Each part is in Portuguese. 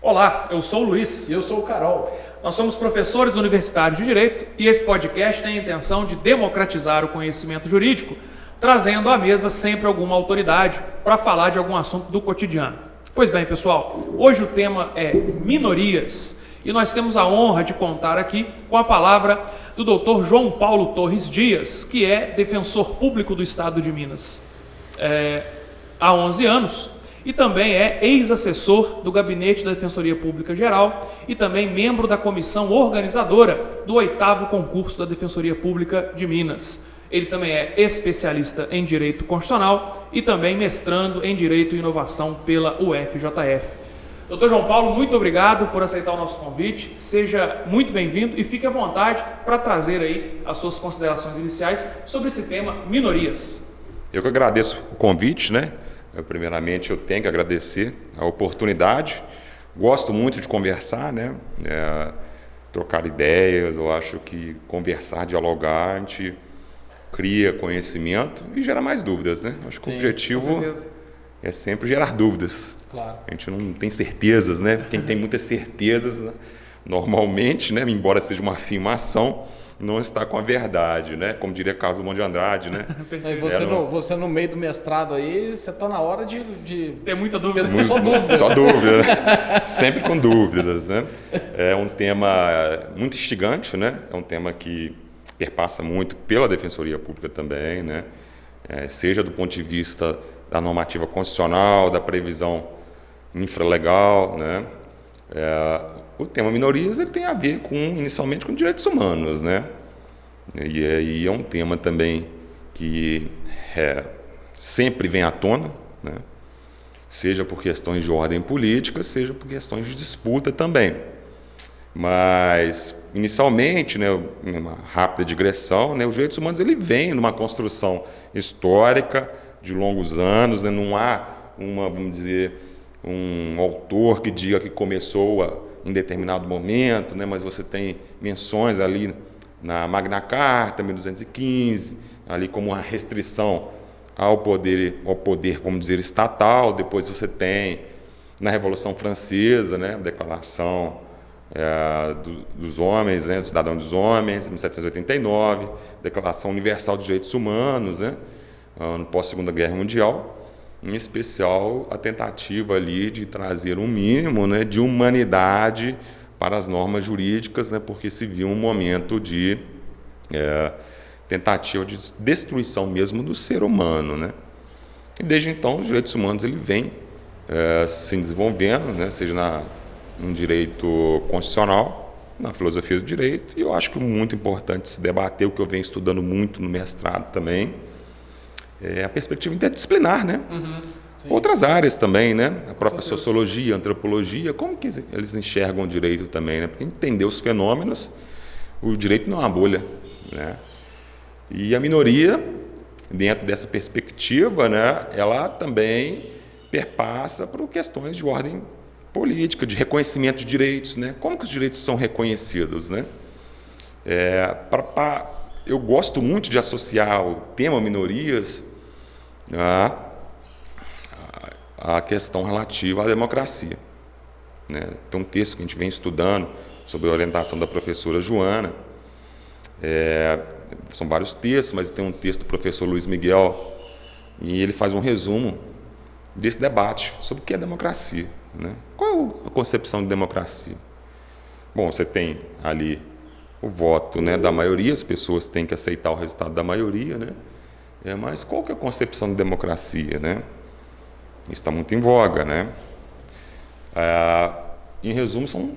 Olá, eu sou o Luiz. E eu sou o Carol. Nós somos professores universitários de Direito e esse podcast tem a intenção de democratizar o conhecimento jurídico, trazendo à mesa sempre alguma autoridade para falar de algum assunto do cotidiano. Pois bem, pessoal, hoje o tema é minorias e nós temos a honra de contar aqui com a palavra do Dr. João Paulo Torres Dias, que é defensor público do Estado de Minas há 11 anos. E também é ex-assessor do Gabinete da Defensoria Pública Geral e também membro da comissão organizadora do 8º concurso da Defensoria Pública de Minas. Ele também é especialista em Direito Constitucional e também mestrando em Direito e Inovação pela UFJF. Dr. João Paulo, muito obrigado por aceitar o nosso convite. Seja muito bem-vindo e fique à vontade para trazer aí as suas considerações iniciais sobre esse tema, minorias. Eu que agradeço o convite, né? Primeiramente, eu tenho que agradecer a oportunidade. Gosto muito de conversar, né? Trocar ideias. Eu acho que conversar, dialogar, a gente cria conhecimento e gera mais dúvidas, né? Acho que o objetivo é sempre gerar dúvidas. Claro. A gente não tem certezas, né? Quem tem muitas certezas, né? Normalmente, né? Embora seja uma afirmação, não está com a verdade, né? Como diria Carlos Drummond de Andrade, né? E você no meio do mestrado aí, você está na hora de Tem muita dúvida. Só dúvida. Só dúvida, né? Sempre com dúvidas, né? É um tema muito instigante, né? É um tema que perpassa muito pela Defensoria Pública também, né? Seja do ponto de vista da normativa constitucional, da previsão infralegal, né? O tema minorias ele tem a ver inicialmente com direitos humanos, né? E aí é um tema também que sempre vem à tona, né? Seja por questões de ordem política, seja por questões de disputa também. Mas, inicialmente, né, uma rápida digressão, né, os direitos humanos ele vem numa construção histórica de longos anos, né? Não há vamos dizer, um autor que diga que começou em determinado momento, né? Mas você tem menções ali na Magna Carta, 1215, ali como uma restrição ao poder, vamos dizer, estatal. Depois você tem na Revolução Francesa, né? A Declaração dos Homens, né? Do Cidadão dos Homens, 1789, Declaração Universal dos Direitos Humanos, né? No pós-Segunda Guerra Mundial. Em especial a tentativa ali de trazer um mínimo, né, de humanidade para as normas jurídicas, né, porque se viu um momento de tentativa de destruição mesmo do ser humano, né? E desde então os direitos humanos ele vem se desenvolvendo, né, seja no direito constitucional, na filosofia do direito, e eu acho que é muito importante se debater, o que eu venho estudando muito no mestrado também, é a perspectiva interdisciplinar, né? Outras áreas também, né? A própria sociologia, antropologia, como que eles enxergam o direito também, né? Porque entender os fenômenos, o direito não é uma bolha, né? E a minoria, dentro dessa perspectiva, né? Ela também perpassa por questões de ordem política, de reconhecimento de direitos, né? Como que os direitos são reconhecidos, né? Eu gosto muito de associar o tema minorias a questão relativa à democracia, né? Tem um texto que a gente vem estudando sobre a orientação da professora Joana. São vários textos, mas tem um texto do professor Luiz Miguel e ele faz um resumo desse debate sobre o que é democracia, né? Qual é a concepção de democracia? Bom, você tem ali o voto, né, da maioria, as pessoas têm que aceitar o resultado da maioria, né? Mas qual que é a concepção de democracia, né? Isso está muito em voga, né? Em resumo, são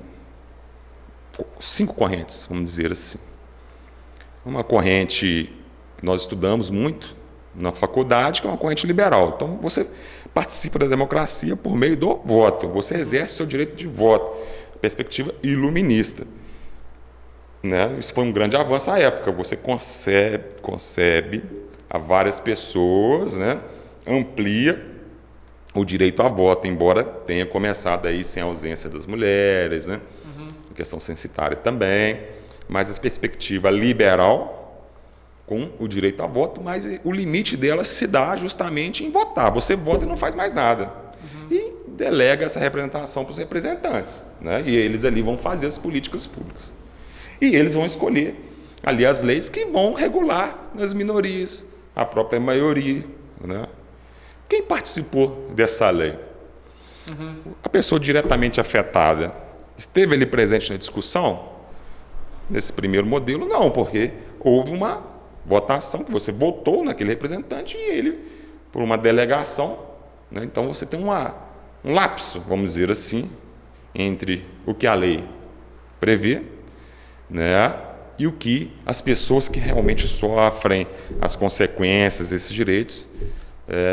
5 correntes, vamos dizer assim. Uma corrente que nós estudamos muito na faculdade, que é uma corrente liberal. Então, você participa da democracia por meio do voto, você exerce seu direito de voto, perspectiva iluminista, né? Isso foi um grande avanço à época. Você concebe a várias pessoas, né? Amplia o direito a voto, embora tenha começado aí sem a ausência das mulheres, né? A questão censitária também, mas a perspectiva liberal com o direito a voto, mas o limite dela se dá justamente em votar. Você vota e não faz mais nada. E delega essa representação para os representantes, né? E eles ali vão fazer as políticas públicas. E eles vão escolher ali as leis que vão regular as minorias, a própria maioria, né? Quem participou dessa lei? A pessoa diretamente afetada esteve ali presente na discussão? Nesse primeiro modelo, não, porque houve uma votação que você votou naquele representante e ele, por uma delegação, né? Então você tem um lapso, vamos dizer assim, entre o que a lei prevê, né? E o que as pessoas que realmente sofrem as consequências desses direitos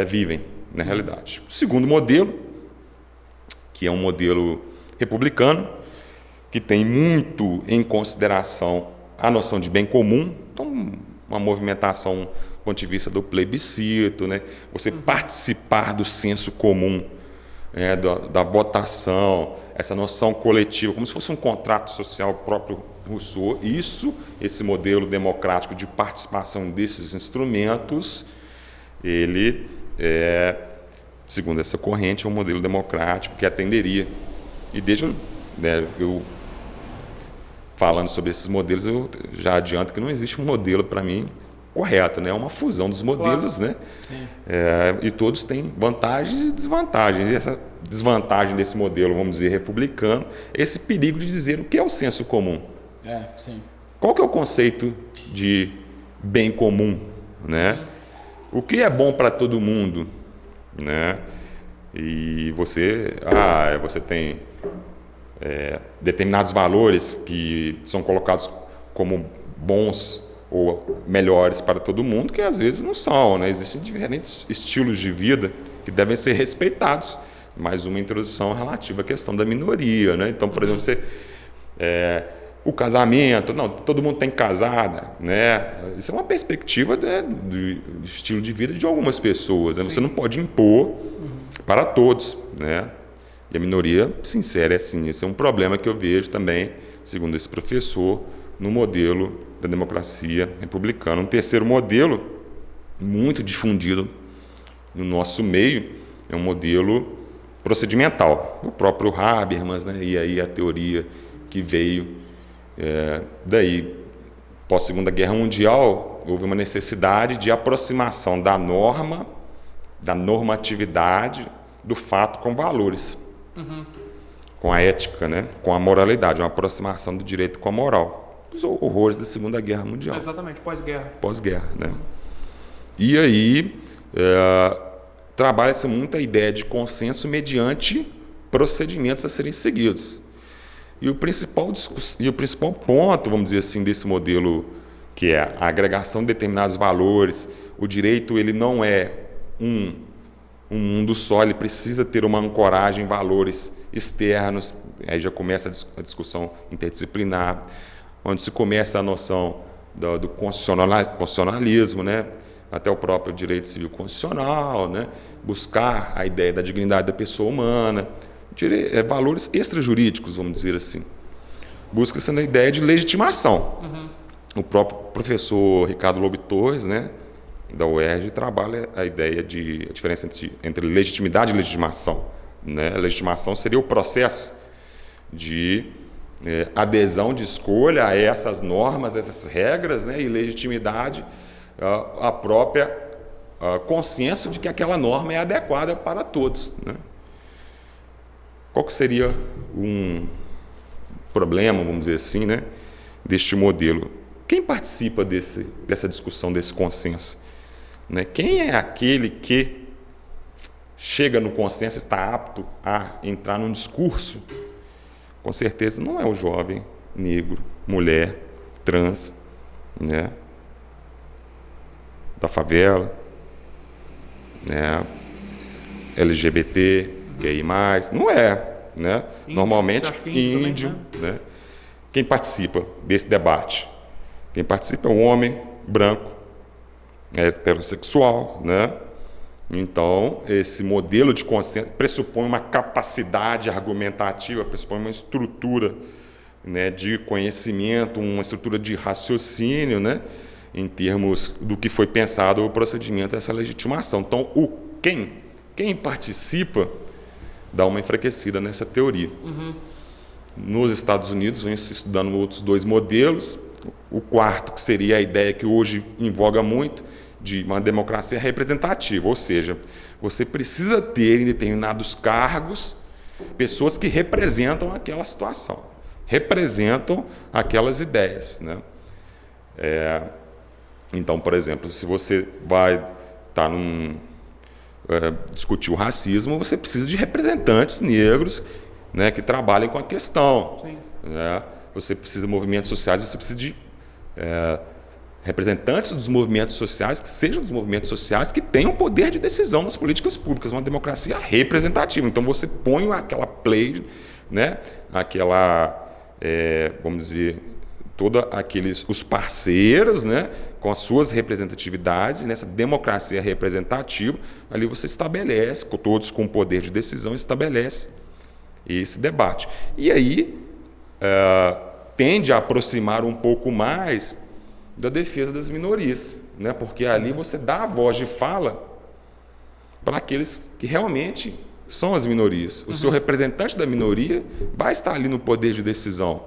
vivem na realidade. O segundo modelo, que é um modelo republicano, que tem muito em consideração a noção de bem comum, então uma movimentação do ponto de vista do plebiscito, né? Você participar do senso comum, da votação, essa noção coletiva, como se fosse um contrato social próprio Rousseau. Esse modelo democrático de participação desses instrumentos, ele segundo essa corrente, é um modelo democrático que atenderia. E eu falando sobre esses modelos, eu já adianto que não existe um modelo, para mim, correto, né? É uma fusão dos modelos, claro, né? E todos têm vantagens e desvantagens. E essa desvantagem desse modelo, vamos dizer, republicano, esse perigo de dizer o que é o senso comum. Sim. Qual que é o conceito de bem comum, né? O que é bom para todo mundo, né? E você tem determinados valores que são colocados como bons ou melhores para todo mundo, que às vezes não são, né? Existem diferentes estilos de vida que devem ser respeitados. Mais uma introdução relativa à questão da minoria, né? Então, por exemplo, o casamento, não, todo mundo tem que casar, né? Isso é uma perspectiva do estilo de vida de algumas pessoas, né? Você não pode impor para todos, né? E a minoria se insere assim. Esse é um problema que eu vejo também, segundo esse professor, no modelo da democracia republicana. Um terceiro modelo, muito difundido no nosso meio, é um modelo procedimental. O próprio Habermas, né? E aí a teoria que veio daí, pós-Segunda Guerra Mundial, houve uma necessidade de aproximação da norma, da normatividade, do fato com valores. Com a ética, né? Com a moralidade, uma aproximação do direito com a moral. Os horrores da Segunda Guerra Mundial. Exatamente, pós-guerra. Pós-guerra, né? E aí trabalha-se muito a ideia de consenso mediante procedimentos a serem seguidos. E o principal ponto, vamos dizer assim, desse modelo, que é a agregação de determinados valores, o direito ele não é um mundo só, ele precisa ter uma ancoragem em valores externos. Aí já começa a discussão interdisciplinar, onde se começa a noção do constitucionalismo, né? Até o próprio direito civil constitucional, né? Buscar a ideia da dignidade da pessoa humana, valores extrajurídicos, vamos dizer assim. Busca-se na ideia de legitimação. O próprio professor Ricardo Lobo Torres, né, da UERJ, trabalha a ideia de a diferença entre legitimidade e legitimação, né? A legitimação seria o processo de adesão, de escolha a essas normas, essas regras, né? E legitimidade, a própria consenso de que aquela norma é adequada para todos, né? Qual que seria um problema, vamos dizer assim, né, deste modelo? Quem participa dessa discussão, desse consenso? Né? Quem é aquele que chega no consenso, está apto a entrar num discurso? Com certeza não é o jovem, negro, mulher, trans, né, da favela, né, LGBT, QI+, não é, né? Normalmente índio, né? Quem participa desse debate? Quem participa é um homem branco, heterossexual, né? Então, esse modelo de consenso pressupõe uma capacidade argumentativa, pressupõe uma estrutura, né, de conhecimento, uma estrutura de raciocínio, né, em termos do que foi pensado o procedimento dessa legitimação. Então, quem participa dá uma enfraquecida nessa teoria. Nos Estados Unidos, vem se estudando outros 2 modelos. O quarto, que seria a ideia que hoje em voga muito, de uma democracia representativa, ou seja, você precisa ter em determinados cargos pessoas que representam aquela situação, representam aquelas ideias, né? Então, por exemplo, se você vai estar discutir o racismo, você precisa de representantes negros, né, que trabalhem com a questão. Né? Você precisa de movimentos sociais, você precisa de representantes dos movimentos sociais, que sejam dos movimentos sociais, que tenham poder de decisão nas políticas públicas, uma democracia representativa. Então você põe aquela play, né, vamos dizer, todos os parceiros, né, com as suas representatividades, nessa democracia representativa, ali você estabelece, todos com poder de decisão, estabelece esse debate. E aí tende a aproximar um pouco mais da defesa das minorias, né? Porque ali você dá a voz de fala para aqueles que realmente são as minorias. O seu representante da minoria vai estar ali no poder de decisão.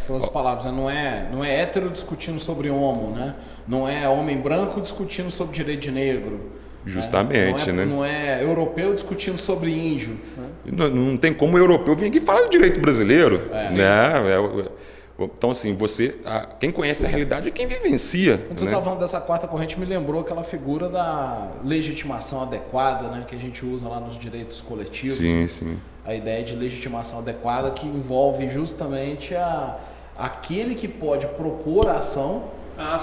Com outras palavras, né? Não é hétero discutindo sobre homo, né? Não é homem branco discutindo sobre direito de negro. Justamente, né? Não é europeu discutindo sobre índio. Né? Não tem como o europeu vir aqui falar do direito brasileiro, né? Então, assim, quem conhece a realidade é quem vivencia. Quando você estava falando dessa quarta corrente, me lembrou aquela figura da legitimação adequada, né, que a gente usa lá nos direitos coletivos. Sim. A ideia de legitimação adequada que envolve justamente aquele que pode propor a ação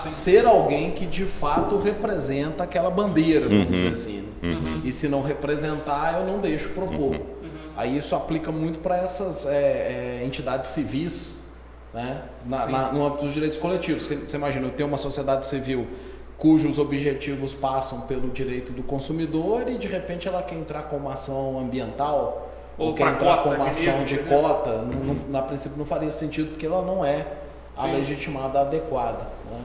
ser alguém que de fato representa aquela bandeira, vamos dizer assim. Né? E se não representar, eu não deixo propor. Aí isso aplica muito para essas entidades civis, né? No âmbito dos direitos coletivos. Você imagina, eu tenho uma sociedade civil cujos objetivos passam pelo direito do consumidor e de repente ela quer entrar com uma ação ambiental ou quer entrar com uma ação de cota. Na princípio não faria sentido porque ela não é a legitimada adequada. Né?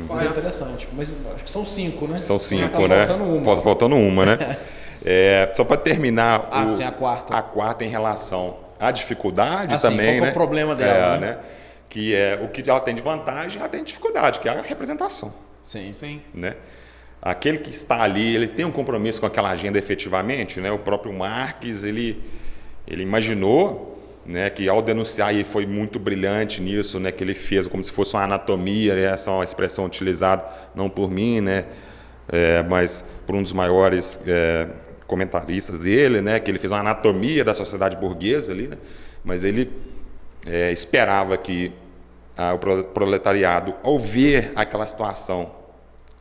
Mas é interessante. Mas acho que são 5, né? São 5, né? Faltando uma, né? Só para terminar, a quarta em relação à dificuldade também, qual né? É o problema dela, né? Que é o que ela tem de vantagem, ela tem de dificuldade, que é a representação. Sim. Né? Aquele que está ali, ele tem um compromisso com aquela agenda efetivamente, né? O próprio Marx, ele imaginou, né, que ao denunciar, e foi muito brilhante nisso, né, que ele fez como se fosse uma anatomia, né? Essa é uma expressão utilizada não por mim, né, mas por um dos maiores comentaristas dele, né, que ele fez uma anatomia da sociedade burguesa ali, né? Mas ele esperava que o proletariado, ao ver aquela situação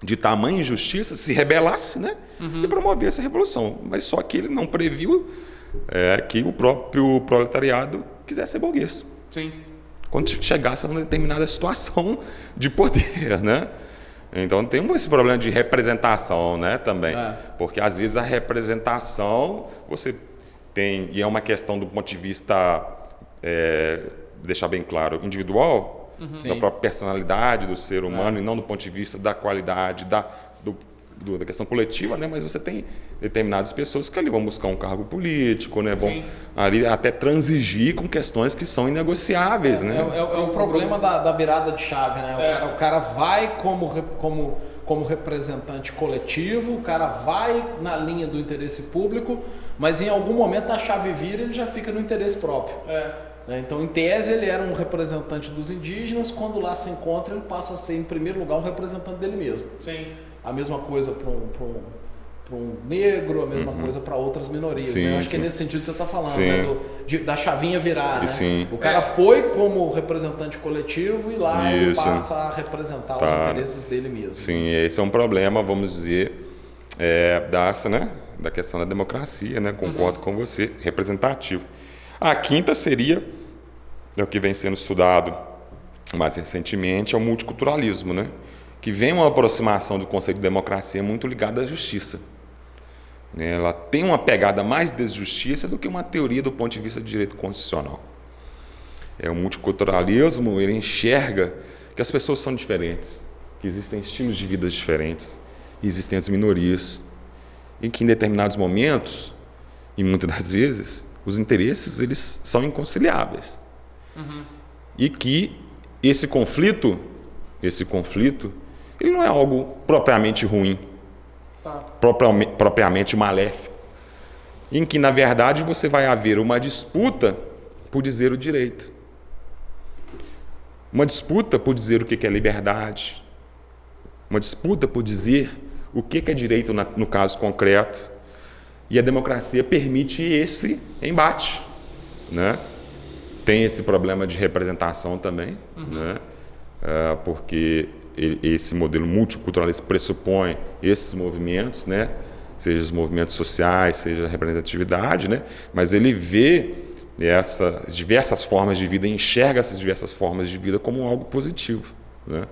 de tamanha injustiça, se rebelasse, né? E promovesse a revolução. Mas só que ele não previu que o próprio proletariado quisesse ser burguês. Sim. Quando chegasse a uma determinada situação de poder, né? Então tem esse problema de representação, né, também. Porque às vezes a representação você tem, e é uma questão do ponto de vista, deixar bem claro, individual, da própria personalidade do ser humano, e não do ponto de vista da qualidade da questão coletiva, né? Mas você tem determinadas pessoas que ali vão buscar um cargo político, né? Vão ali até transigir com questões que são inegociáveis, né? É o problema da virada de chave, né? O cara vai como representante coletivo, o cara vai na linha do interesse público, mas em algum momento a chave vira e ele já fica no interesse próprio. Então, em tese, ele era um representante dos indígenas, quando lá se encontra, ele passa a ser, em primeiro lugar, um representante dele mesmo. Sim. A mesma coisa para um negro, a mesma coisa para outras minorias. Sim, né? Acho que é nesse sentido que você está falando, né? Da chavinha virar. Né? Sim. O cara foi como representante coletivo e lá ele passa a representar os interesses dele mesmo. Sim, esse é um problema, vamos dizer, da questão da democracia, né? Concordo com você, representativo. A quinta seria, o que vem sendo estudado mais recentemente, é o multiculturalismo, né? Que vem uma aproximação do conceito de democracia muito ligada à justiça. Ela tem uma pegada mais de justiça do que uma teoria do ponto de vista de direito constitucional. O multiculturalismo, ele enxerga que as pessoas são diferentes, que existem estilos de vida diferentes, existem as minorias, e que em determinados momentos, e muitas das vezes, Os interesses, eles são inconciliáveis. E que esse conflito, ele não é algo propriamente ruim, propriamente maléfico, em que, na verdade, você vai haver uma disputa por dizer o direito. Uma disputa por dizer o que é liberdade. Uma disputa por dizer o que é direito no caso concreto. E a democracia permite esse embate, né? Tem esse problema de representação também, né? Porque esse modelo multiculturalista pressupõe esses movimentos, né? Seja os movimentos sociais, seja a representatividade, né? Mas ele vê essas diversas formas de vida, enxerga essas diversas formas de vida como algo positivo, né?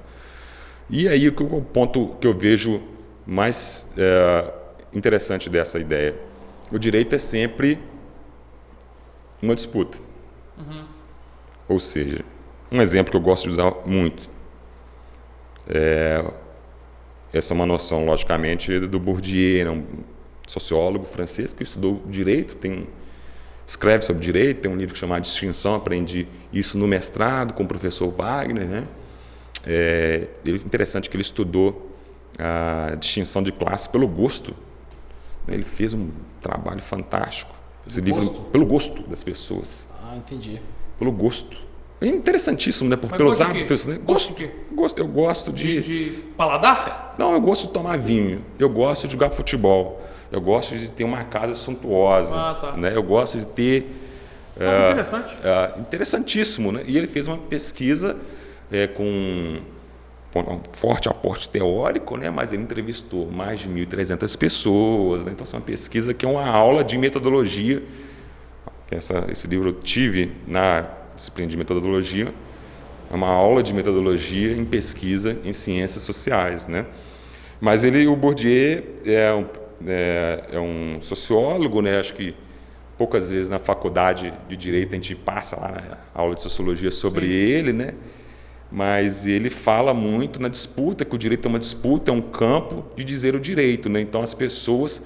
E aí o ponto que eu vejo mais interessante dessa ideia, o direito é sempre uma disputa. Ou seja, um exemplo que eu gosto de usar muito, essa é uma noção, logicamente, do Bourdieu, um sociólogo francês que estudou direito, escreve sobre direito, tem um livro que chama Distinção, aprendi isso no mestrado com o professor Wagner, né? Interessante que ele estudou a distinção de classe pelo gosto. Ele fez um trabalho fantástico. Esse livro, pelo gosto das pessoas. Entendi. Pelo gosto. É interessantíssimo, né? Pelos hábitos, né? Gosto de quê? Eu gosto de paladar? Não, eu gosto de tomar vinho. Eu gosto de jogar futebol. Eu gosto de ter uma casa suntuosa. Né? Eu gosto de ter... interessante. Interessantíssimo, né? E ele fez uma pesquisa com um forte aporte teórico, né? Mas ele entrevistou mais de 1.300 pessoas, né? Então, é uma pesquisa que é uma aula de metodologia. Esse livro eu tive na disciplina de metodologia, é uma aula de metodologia em pesquisa em ciências sociais, né? Mas o Bourdieu é um sociólogo, né? Acho que poucas vezes na faculdade de Direito a gente passa lá na aula de Sociologia sobre ele, né? Mas ele fala muito na disputa, que o direito é uma disputa, é um campo de dizer o direito, né? Então, as pessoas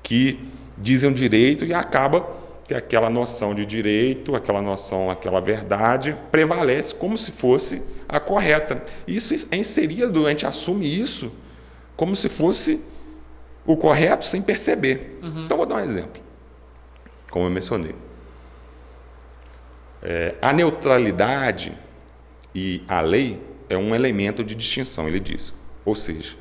que dizem o direito e acaba que aquela noção de direito, aquela verdade prevalece como se fosse a correta. Isso é inserido, a gente assume isso como se fosse o correto sem perceber. Então, vou dar um exemplo, como eu mencionei. A neutralidade e a lei é um elemento de distinção, ele diz. Ou seja,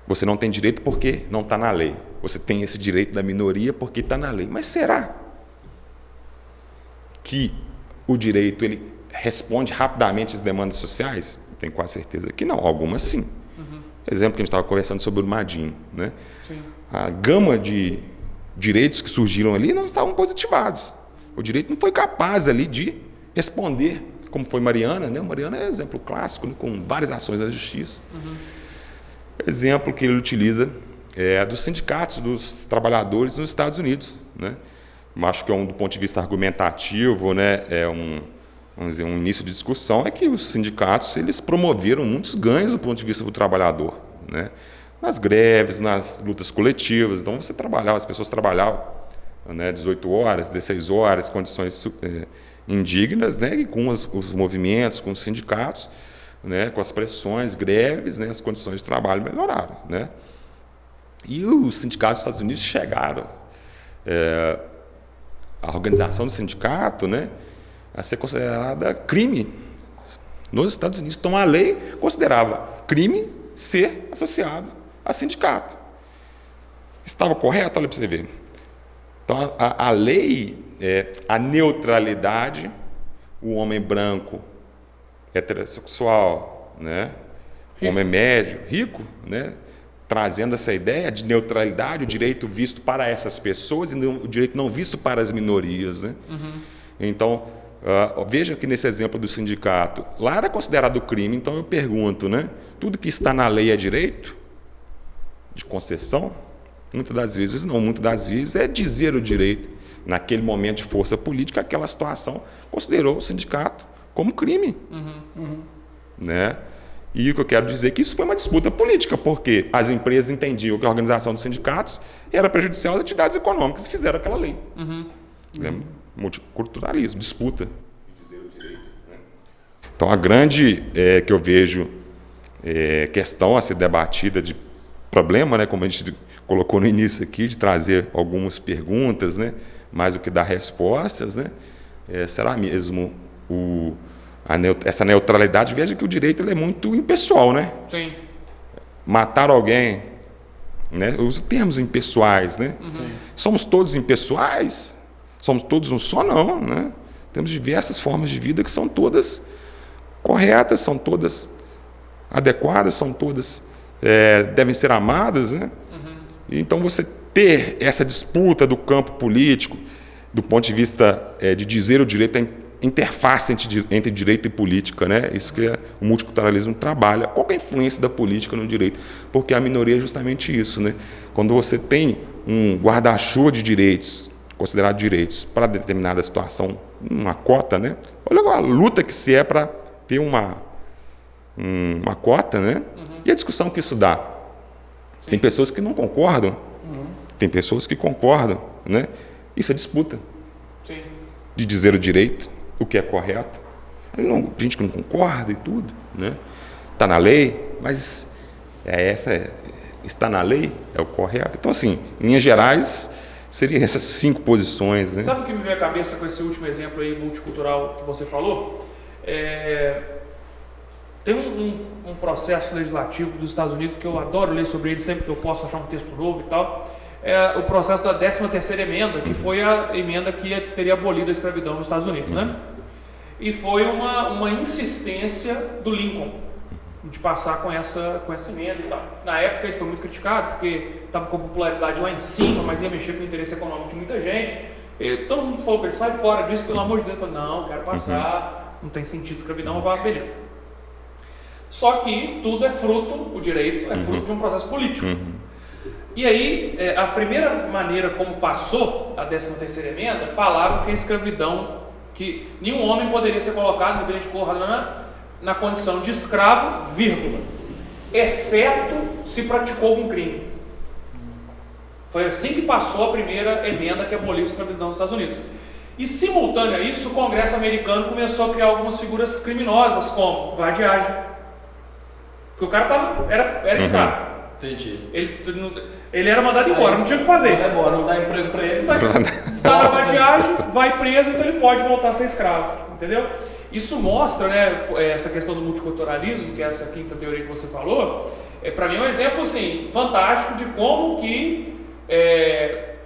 você não tem direito porque não está na lei. Você tem esse direito da minoria porque está na lei. Mas será que o direito ele responde rapidamente às demandas sociais? Tenho quase certeza que não. Algumas sim. Exemplo que a gente estava conversando sobre o Madinho, né? A gama de direitos que surgiram ali não estavam positivados. O direito não foi capaz ali de responder, como foi Mariana, né? Mariana é exemplo clássico, né? Com várias ações da justiça. Exemplo que ele utiliza dos sindicatos, dos trabalhadores nos Estados Unidos, né? Acho que do ponto de vista argumentativo, né? Vamos dizer, um início de discussão é que os sindicatos eles promoveram muitos ganhos do ponto de vista do trabalhador, né? Nas greves, nas lutas coletivas. Então, as pessoas trabalhavam, né, 18 horas, 16 horas, condições indignas, né? E com os movimentos, com os sindicatos, né? Com as pressões, greves, né? As condições de trabalho melhoraram, né? E os sindicatos dos Estados Unidos chegaram, a organização do sindicato, né, a ser considerada crime nos Estados Unidos. Então, a lei considerava crime ser associado a sindicato. Estava correto? Olha para você ver. Então, a lei, a neutralidade, o homem branco, heterossexual, né, o homem médio, rico, né, trazendo essa ideia de neutralidade, o direito visto para essas pessoas e o direito não visto para as minorias, né? Então, veja que nesse exemplo do sindicato, lá era considerado crime, então eu pergunto, né? Tudo que está na lei é direito? De concessão? Muitas das vezes não, muitas das vezes é dizer o direito. Naquele momento de força política, aquela situação considerou o sindicato como crime. Né? E o que eu quero dizer é que isso foi uma disputa política, porque as empresas entendiam que a organização dos sindicatos era prejudicial às atividades econômicas e fizeram aquela lei. Multiculturalismo, disputa. Então, a grande que eu vejo questão a ser debatida de problema, né, como a gente colocou no início aqui, de trazer algumas perguntas, né, mais do que dar respostas, né, será mesmo essa neutralidade? Veja que o direito ele é muito impessoal, né? Sim. Matar alguém, né, os termos impessoais, né? Somos todos impessoais? Somos todos um só? Não, né? Temos diversas formas de vida que são todas corretas, são todas adequadas, são todas devem ser amadas, né? Então você ter essa disputa do campo político, do ponto de vista de dizer o direito, a interface entre direito e política, né? Isso que o multiculturalismo trabalha. Qual é a influência da política no direito? Porque a minoria é justamente isso, né? Quando você tem um guarda-chuva de direitos, considerado direitos, para determinada situação, uma cota, né? Olha a luta que se é para ter uma cota, né? E a discussão que isso dá. Sim. Tem pessoas que não concordam, tem pessoas que concordam, né? Isso é disputa. Sim. De dizer o direito, o que é correto. Gente que não concorda e tudo, né? Está na lei, mas está na lei, é o correto. Então, assim, em linhas gerais, seriam essas 5 posições, né? Sabe o que me veio à cabeça com esse último exemplo aí multicultural que você falou? Tem um processo legislativo dos Estados Unidos que eu adoro ler sobre ele sempre que eu posso achar um texto novo e tal. É o processo da 13ª emenda, que foi a emenda que teria abolido a escravidão nos Estados Unidos, né? E foi uma insistência do Lincoln de passar com essa emenda e tal. Na época ele foi muito criticado porque estava com a popularidade lá em cima, mas ia mexer com o interesse econômico de muita gente. Todo mundo falou para ele, sai fora disso, pelo amor de Deus. Ele falou, não, quero passar, não tem sentido escravidão, beleza. Só que tudo é fruto, o direito é fruto de um processo político. E aí, a primeira maneira como passou a 13ª emenda, falava que a escravidão, que nenhum homem poderia ser colocado, independente de cor, na condição de escravo, vírgula, exceto se praticou algum crime. Foi assim que passou a primeira emenda que aboliu a escravidão nos Estados Unidos. E, simultâneo a isso, o Congresso americano começou a criar algumas figuras criminosas, como vadiagem. Porque o cara era escravo. Entendi. Ele era mandado embora, não tinha o que fazer. Não dá emprego para ele. Está na vadiagem, vai preso, então ele pode voltar a ser escravo. Entendeu? Isso mostra, né, essa questão do multiculturalismo, que é essa 5ª teoria que você falou, para mim é um exemplo assim, fantástico de como que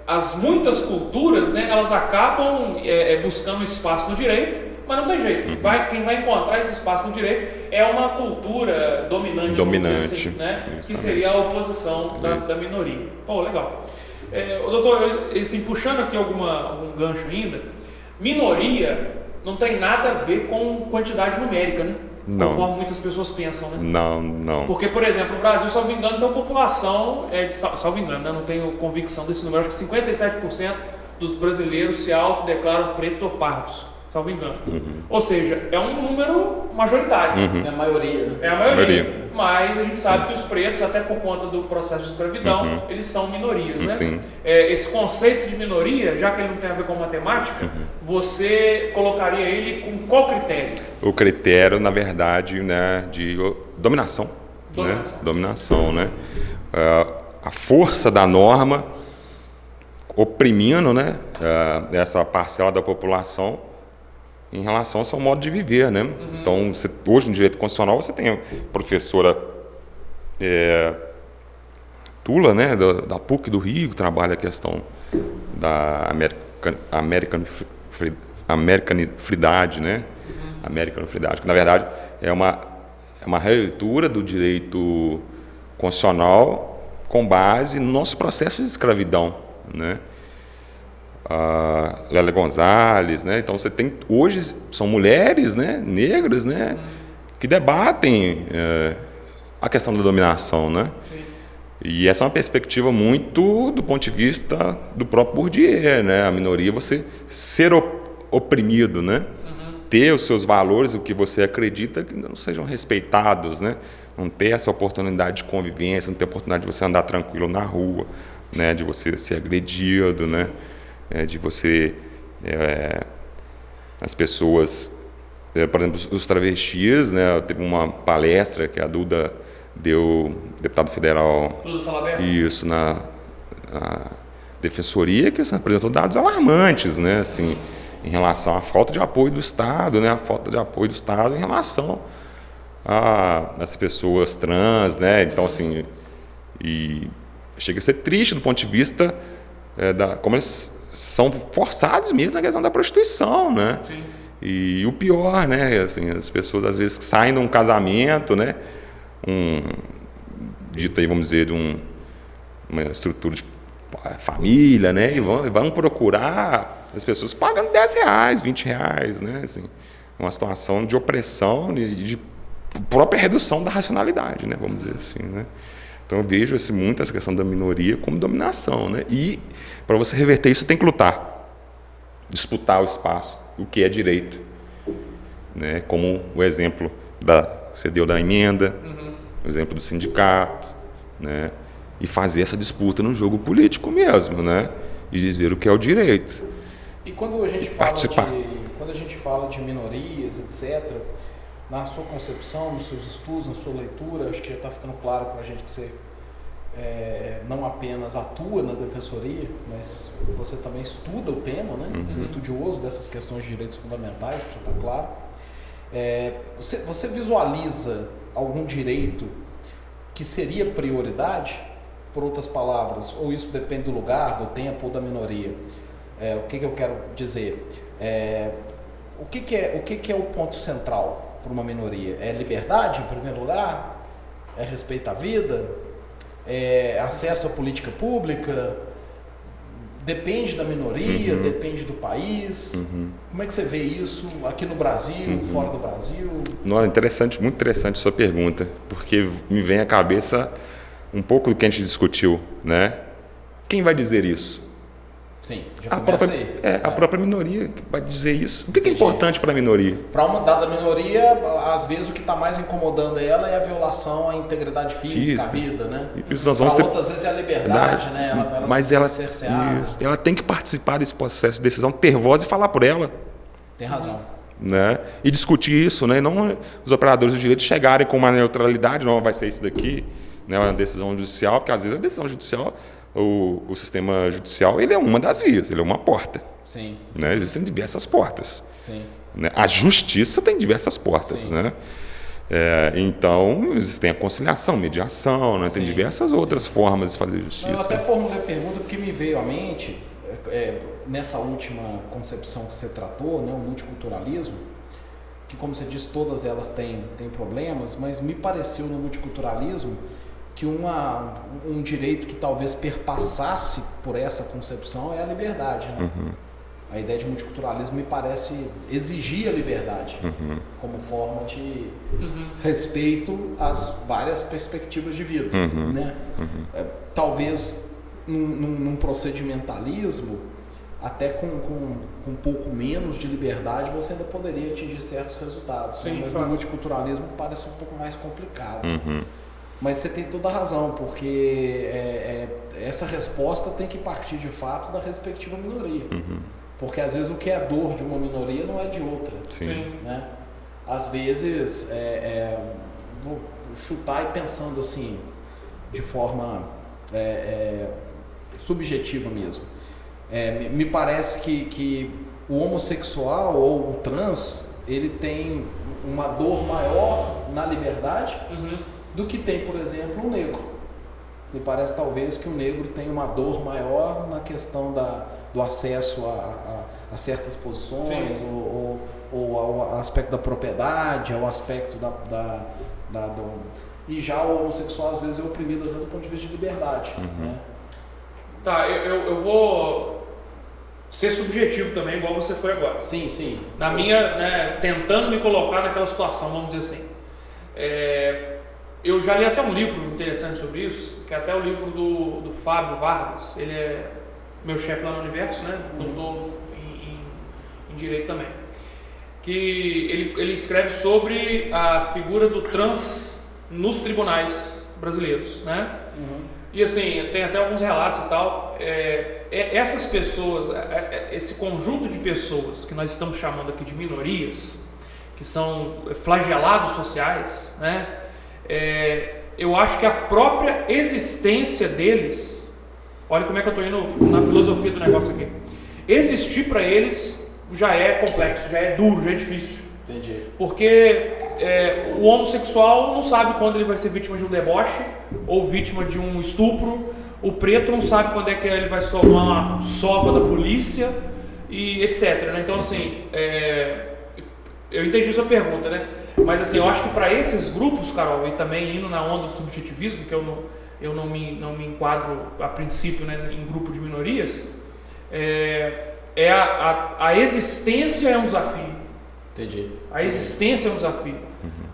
as muitas culturas, né, elas acabam buscando espaço no direito, mas não tem jeito. Quem vai encontrar esse espaço no direito é uma cultura dominante assim, né, que seria a oposição da minoria. Pô, legal. Doutor, assim, puxando aqui algum gancho ainda, minoria não tem nada a ver com quantidade numérica, né? Não. Conforme muitas pessoas pensam, né? Não. Porque, por exemplo, o Brasil, salvo engano, tem uma população, salvo engano, né? Não tenho convicção desse número, acho que 57% dos brasileiros se autodeclaram pretos ou pardos, salvo engano. Ou seja, é um número majoritário. É a maioria, né? É a maioria. Mas a gente sabe que os pretos, até por conta do processo de escravidão, eles são minorias, né? Sim. Esse conceito de minoria, já que ele não tem a ver com matemática, você colocaria ele com qual critério? O critério, na verdade, né, de dominação. Dominação, né? A força da norma oprimindo, né, essa parcela da população em relação ao seu modo de viver, né? Então, hoje no direito constitucional você tem a professora Tula, né, da PUC do Rio, que trabalha a questão da americanidade, né? Americanidade, que na verdade é uma releitura do direito constitucional com base no nosso processo de escravidão, né? Lélia Gonzalez, né? Então você tem hoje são mulheres, né, negras, né, que debatem a questão da dominação, né? Sim. E essa é uma perspectiva muito do ponto de vista do próprio Bourdieu, né? A minoria, você ser oprimido, né? Ter os seus valores, o que você acredita, que não sejam respeitados, né? Não ter essa oportunidade de convivência, não ter a oportunidade de você andar tranquilo na rua, né? De você ser agredido, né? De você as pessoas, por exemplo, os travestis, né? Teve uma palestra que a Duda deu, deputado federal, Duda Salabert? Isso, na Defensoria, que assim, apresentou dados alarmantes, né? Assim, em relação à falta de apoio do Estado, né? A falta de apoio do Estado em relação às pessoas trans, né? Então, assim, e chega a ser triste do ponto de vista como eles são forçados mesmo na questão da prostituição, né? Sim. E o pior, né? Assim, as pessoas às vezes saem de um casamento, né? Dito aí, vamos dizer, de uma estrutura de família, né? E vão procurar as pessoas pagando R$10, R$20, né? Assim, uma situação de opressão e de própria redução da racionalidade, né? Vamos dizer assim, né? Então eu vejo muito essa questão da minoria como dominação, né? E para você reverter isso tem que lutar, disputar o espaço, o que é direito, né? Como o exemplo você deu da emenda, o exemplo do sindicato, né? E fazer essa disputa no jogo político mesmo, né? E dizer o que é o direito. E quando a gente fala de minorias, etc., na sua concepção, nos seus estudos, na sua leitura, acho que já está ficando claro para a gente que você não apenas atua na defensoria, mas você também estuda o tema, né? Você é estudioso dessas questões de direitos fundamentais, já está claro. Você visualiza algum direito que seria prioridade? Por outras palavras, ou isso depende do lugar, do tempo ou da minoria? O que eu quero dizer? O que é o ponto central para uma minoria? É liberdade, em primeiro lugar? É respeito à vida? É acesso à política pública? Depende da minoria? Depende do país? Como é que você vê isso aqui no Brasil, fora do Brasil? Não, interessante, muito interessante a sua pergunta, porque me vem à cabeça um pouco do que a gente discutiu, né? Quem vai dizer isso? Sim, já começa aí. A própria minoria vai dizer isso. O que é importante para a minoria? Para uma dada minoria, às vezes o que está mais incomodando ela é a violação à integridade física, à vida, né? Isso nós vamos outras vezes é a liberdade, né? Ela se cerceada. Ela tem que participar desse processo de decisão, ter voz e falar por ela. Tem razão. Né? E discutir isso, né? Não os operadores do direito chegarem com uma neutralidade, não vai ser isso daqui, né? Uma decisão judicial, porque às vezes a decisão judicial, o sistema judicial, ele é uma das vias, ele é uma porta. Sim. Né? Existem diversas portas. Sim. Né? A justiça tem diversas portas. Sim. Né? Então, existem a conciliação, mediação, né? Tem diversas outras formas de fazer justiça. Eu até formulei a pergunta porque me veio à mente, nessa última concepção que você tratou, né? O multiculturalismo, que, como você disse, todas elas têm problemas, mas me pareceu no multiculturalismo que um direito que talvez perpassasse por essa concepção é a liberdade. Né? A ideia de multiculturalismo me parece exigir a liberdade como forma de respeito às várias perspectivas de vida. Né? Talvez num procedimentalismo, até com um pouco menos de liberdade, você ainda poderia atingir certos resultados. Sim, né? Mas no multiculturalismo parece um pouco mais complicado. Mas você tem toda a razão, porque essa resposta tem que partir de fato da respectiva minoria. Porque às vezes o que é dor de uma minoria não é de outra. Sim. Né? Às vezes, vou chutar e pensando assim, de forma subjetiva mesmo. Me parece que o homossexual ou o trans, ele tem uma dor maior na liberdade do que tem, por exemplo, o negro. Me parece talvez que o negro tem uma dor maior na questão do acesso a certas posições, ou ao aspecto da propriedade, ao aspecto e já o homossexual às vezes é oprimido até do ponto de vista de liberdade. Né? Tá, eu vou ser subjetivo também, igual você foi agora. Sim, sim. Na minha, né, tentando me colocar naquela situação, vamos dizer assim. Eu já li até um livro interessante sobre isso, que é até o livro do Fábio Vargas. Ele é meu chefe lá no Universo, né? Doutor em Direito também. Que ele escreve sobre a figura do trans nos tribunais brasileiros, né? E assim, tem até alguns relatos e tal. Essas pessoas, esse conjunto de pessoas que nós estamos chamando aqui de minorias, que são flagelados sociais, né? Eu acho que a própria existência deles, olha como é que eu estou indo na filosofia do negócio aqui. Existir para eles já é complexo, já é duro, já é difícil. Entendi. Porque o homossexual não sabe quando ele vai ser vítima de um deboche ou vítima de um estupro. O preto não sabe quando é que ele vai se tornar uma sova da polícia e etc. Né? Então, assim, eu entendi sua pergunta, né? Mas, assim, eu acho que para esses grupos, Carol, e também indo na onda do subjetivismo, que eu não me enquadro a princípio, né, em grupo de minorias, a existência é um desafio. Entendi. A existência é um desafio.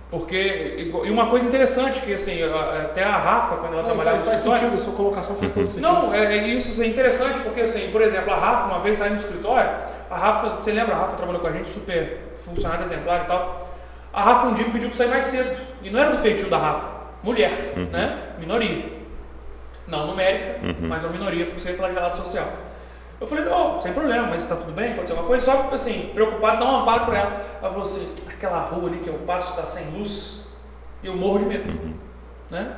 Porque, e uma coisa interessante, que assim, até a Rafa, quando ela trabalhava no escritório... Faz sentido, sua colocação faz todo sentido. Não, isso é interessante, porque assim, por exemplo, a Rafa, uma vez saindo do escritório, a Rafa, você lembra, a Rafa trabalhou com a gente, super funcionária exemplar e tal. A Rafa um dia me pediu para sair mais cedo, e não era do feitio da Rafa, mulher, né? Minoria. Não numérica, mas uma minoria, por ser flagelado social. Eu falei, não, sem problema, mas está tudo bem, aconteceu alguma coisa, só assim, preocupado, dar um amparo para ela. Ela falou assim, aquela rua ali que eu passo está sem luz, e eu morro de medo, né?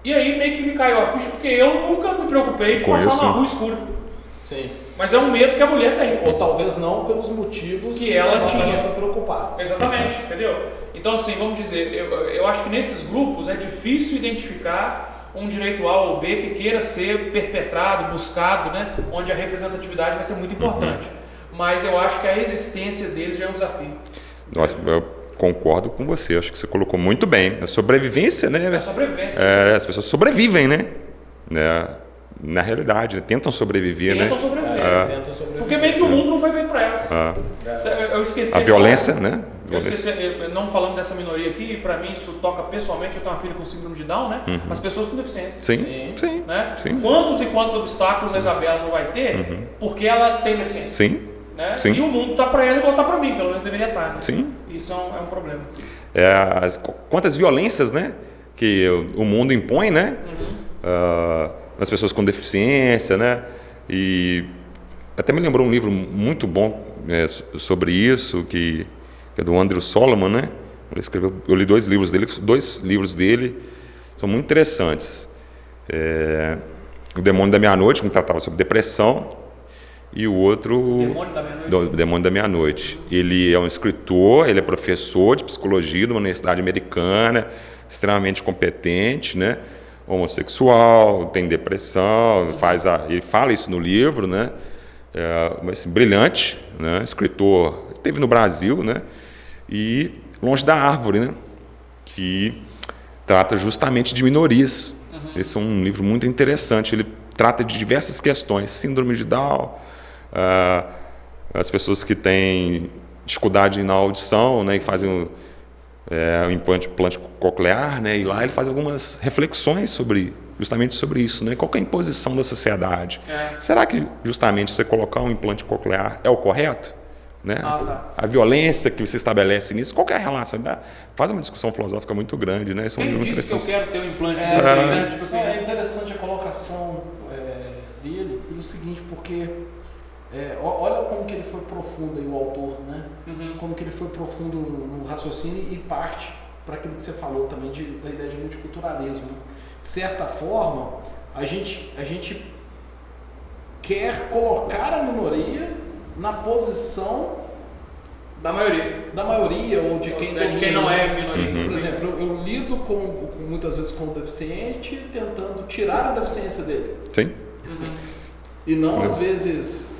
E aí meio que me caiu a ficha, porque eu nunca me preocupei de passar numa rua escura. Sim. Mas é um medo que a mulher tem. Ou talvez não pelos motivos que ela tinha se preocupar. Exatamente, entendeu? Então assim, vamos dizer, eu acho que nesses grupos é difícil identificar um direito A ou B que queira ser perpetrado, buscado, né? Onde a representatividade vai ser muito importante. Mas eu acho que a existência deles já é um desafio. Nossa, eu concordo com você, acho que você colocou muito bem. A sobrevivência, né? A sobrevivência. As pessoas sobrevivem, né? Na realidade, tentam sobreviver, tentam né? sobreviver. Tentam sobreviver. Porque meio que o mundo não foi feito para elas. Eu esqueci. A violência, né? Eu esqueci, não falando dessa minoria aqui, para mim isso toca pessoalmente. Eu tenho uma filha com síndrome de Down, né? As pessoas com deficiência. Sim. Né? Quantos e quantos obstáculos a Isabela não vai ter porque ela tem deficiência? Sim. Né? E o mundo está para ela igual está para mim, pelo menos deveria estar. Né? Sim. Isso é um problema. Quantas violências, né? Que o mundo impõe, né? Nas pessoas com deficiência, né? E até me lembrou um livro muito bom sobre isso, que é do Andrew Solomon, né? Eu li dois livros dele, são muito interessantes. O Demônio da Meia-Noite, que tratava sobre depressão, e o outro... Demônio da Meia-Noite. Ele é um escritor, ele é professor de psicologia de uma universidade americana, extremamente competente, né? Homossexual, tem depressão, ele fala isso no livro, né? Mas brilhante, né? Escritor, esteve no Brasil, né? E Longe da Árvore, né? Que trata justamente de minorias. Esse é um livro muito interessante. Ele trata de diversas questões, síndrome de Down, as pessoas que têm dificuldade na audição, né? Que fazem o implante coclear, né? E lá ele faz algumas reflexões justamente sobre isso, né? Qual que é a imposição da sociedade? Será que justamente você colocar um implante coclear é o correto? Né? A violência que você estabelece nisso, qual que é a relação? Faz uma discussão filosófica muito grande, né? Quem disse que eu quero ter um implante desse aí, né? Tipo assim, é interessante a colocação dele pelo seguinte, porque olha como que ele foi profundo aí, o autor, né? Como que ele foi profundo no raciocínio e parte para aquilo que você falou também da ideia de multiculturalismo. De certa forma, a gente quer colocar a minoria na posição da maioria ou de quem não é minoria. Por exemplo, eu lido muitas vezes com o deficiente tentando tirar a deficiência dele. Sim. E não às vezes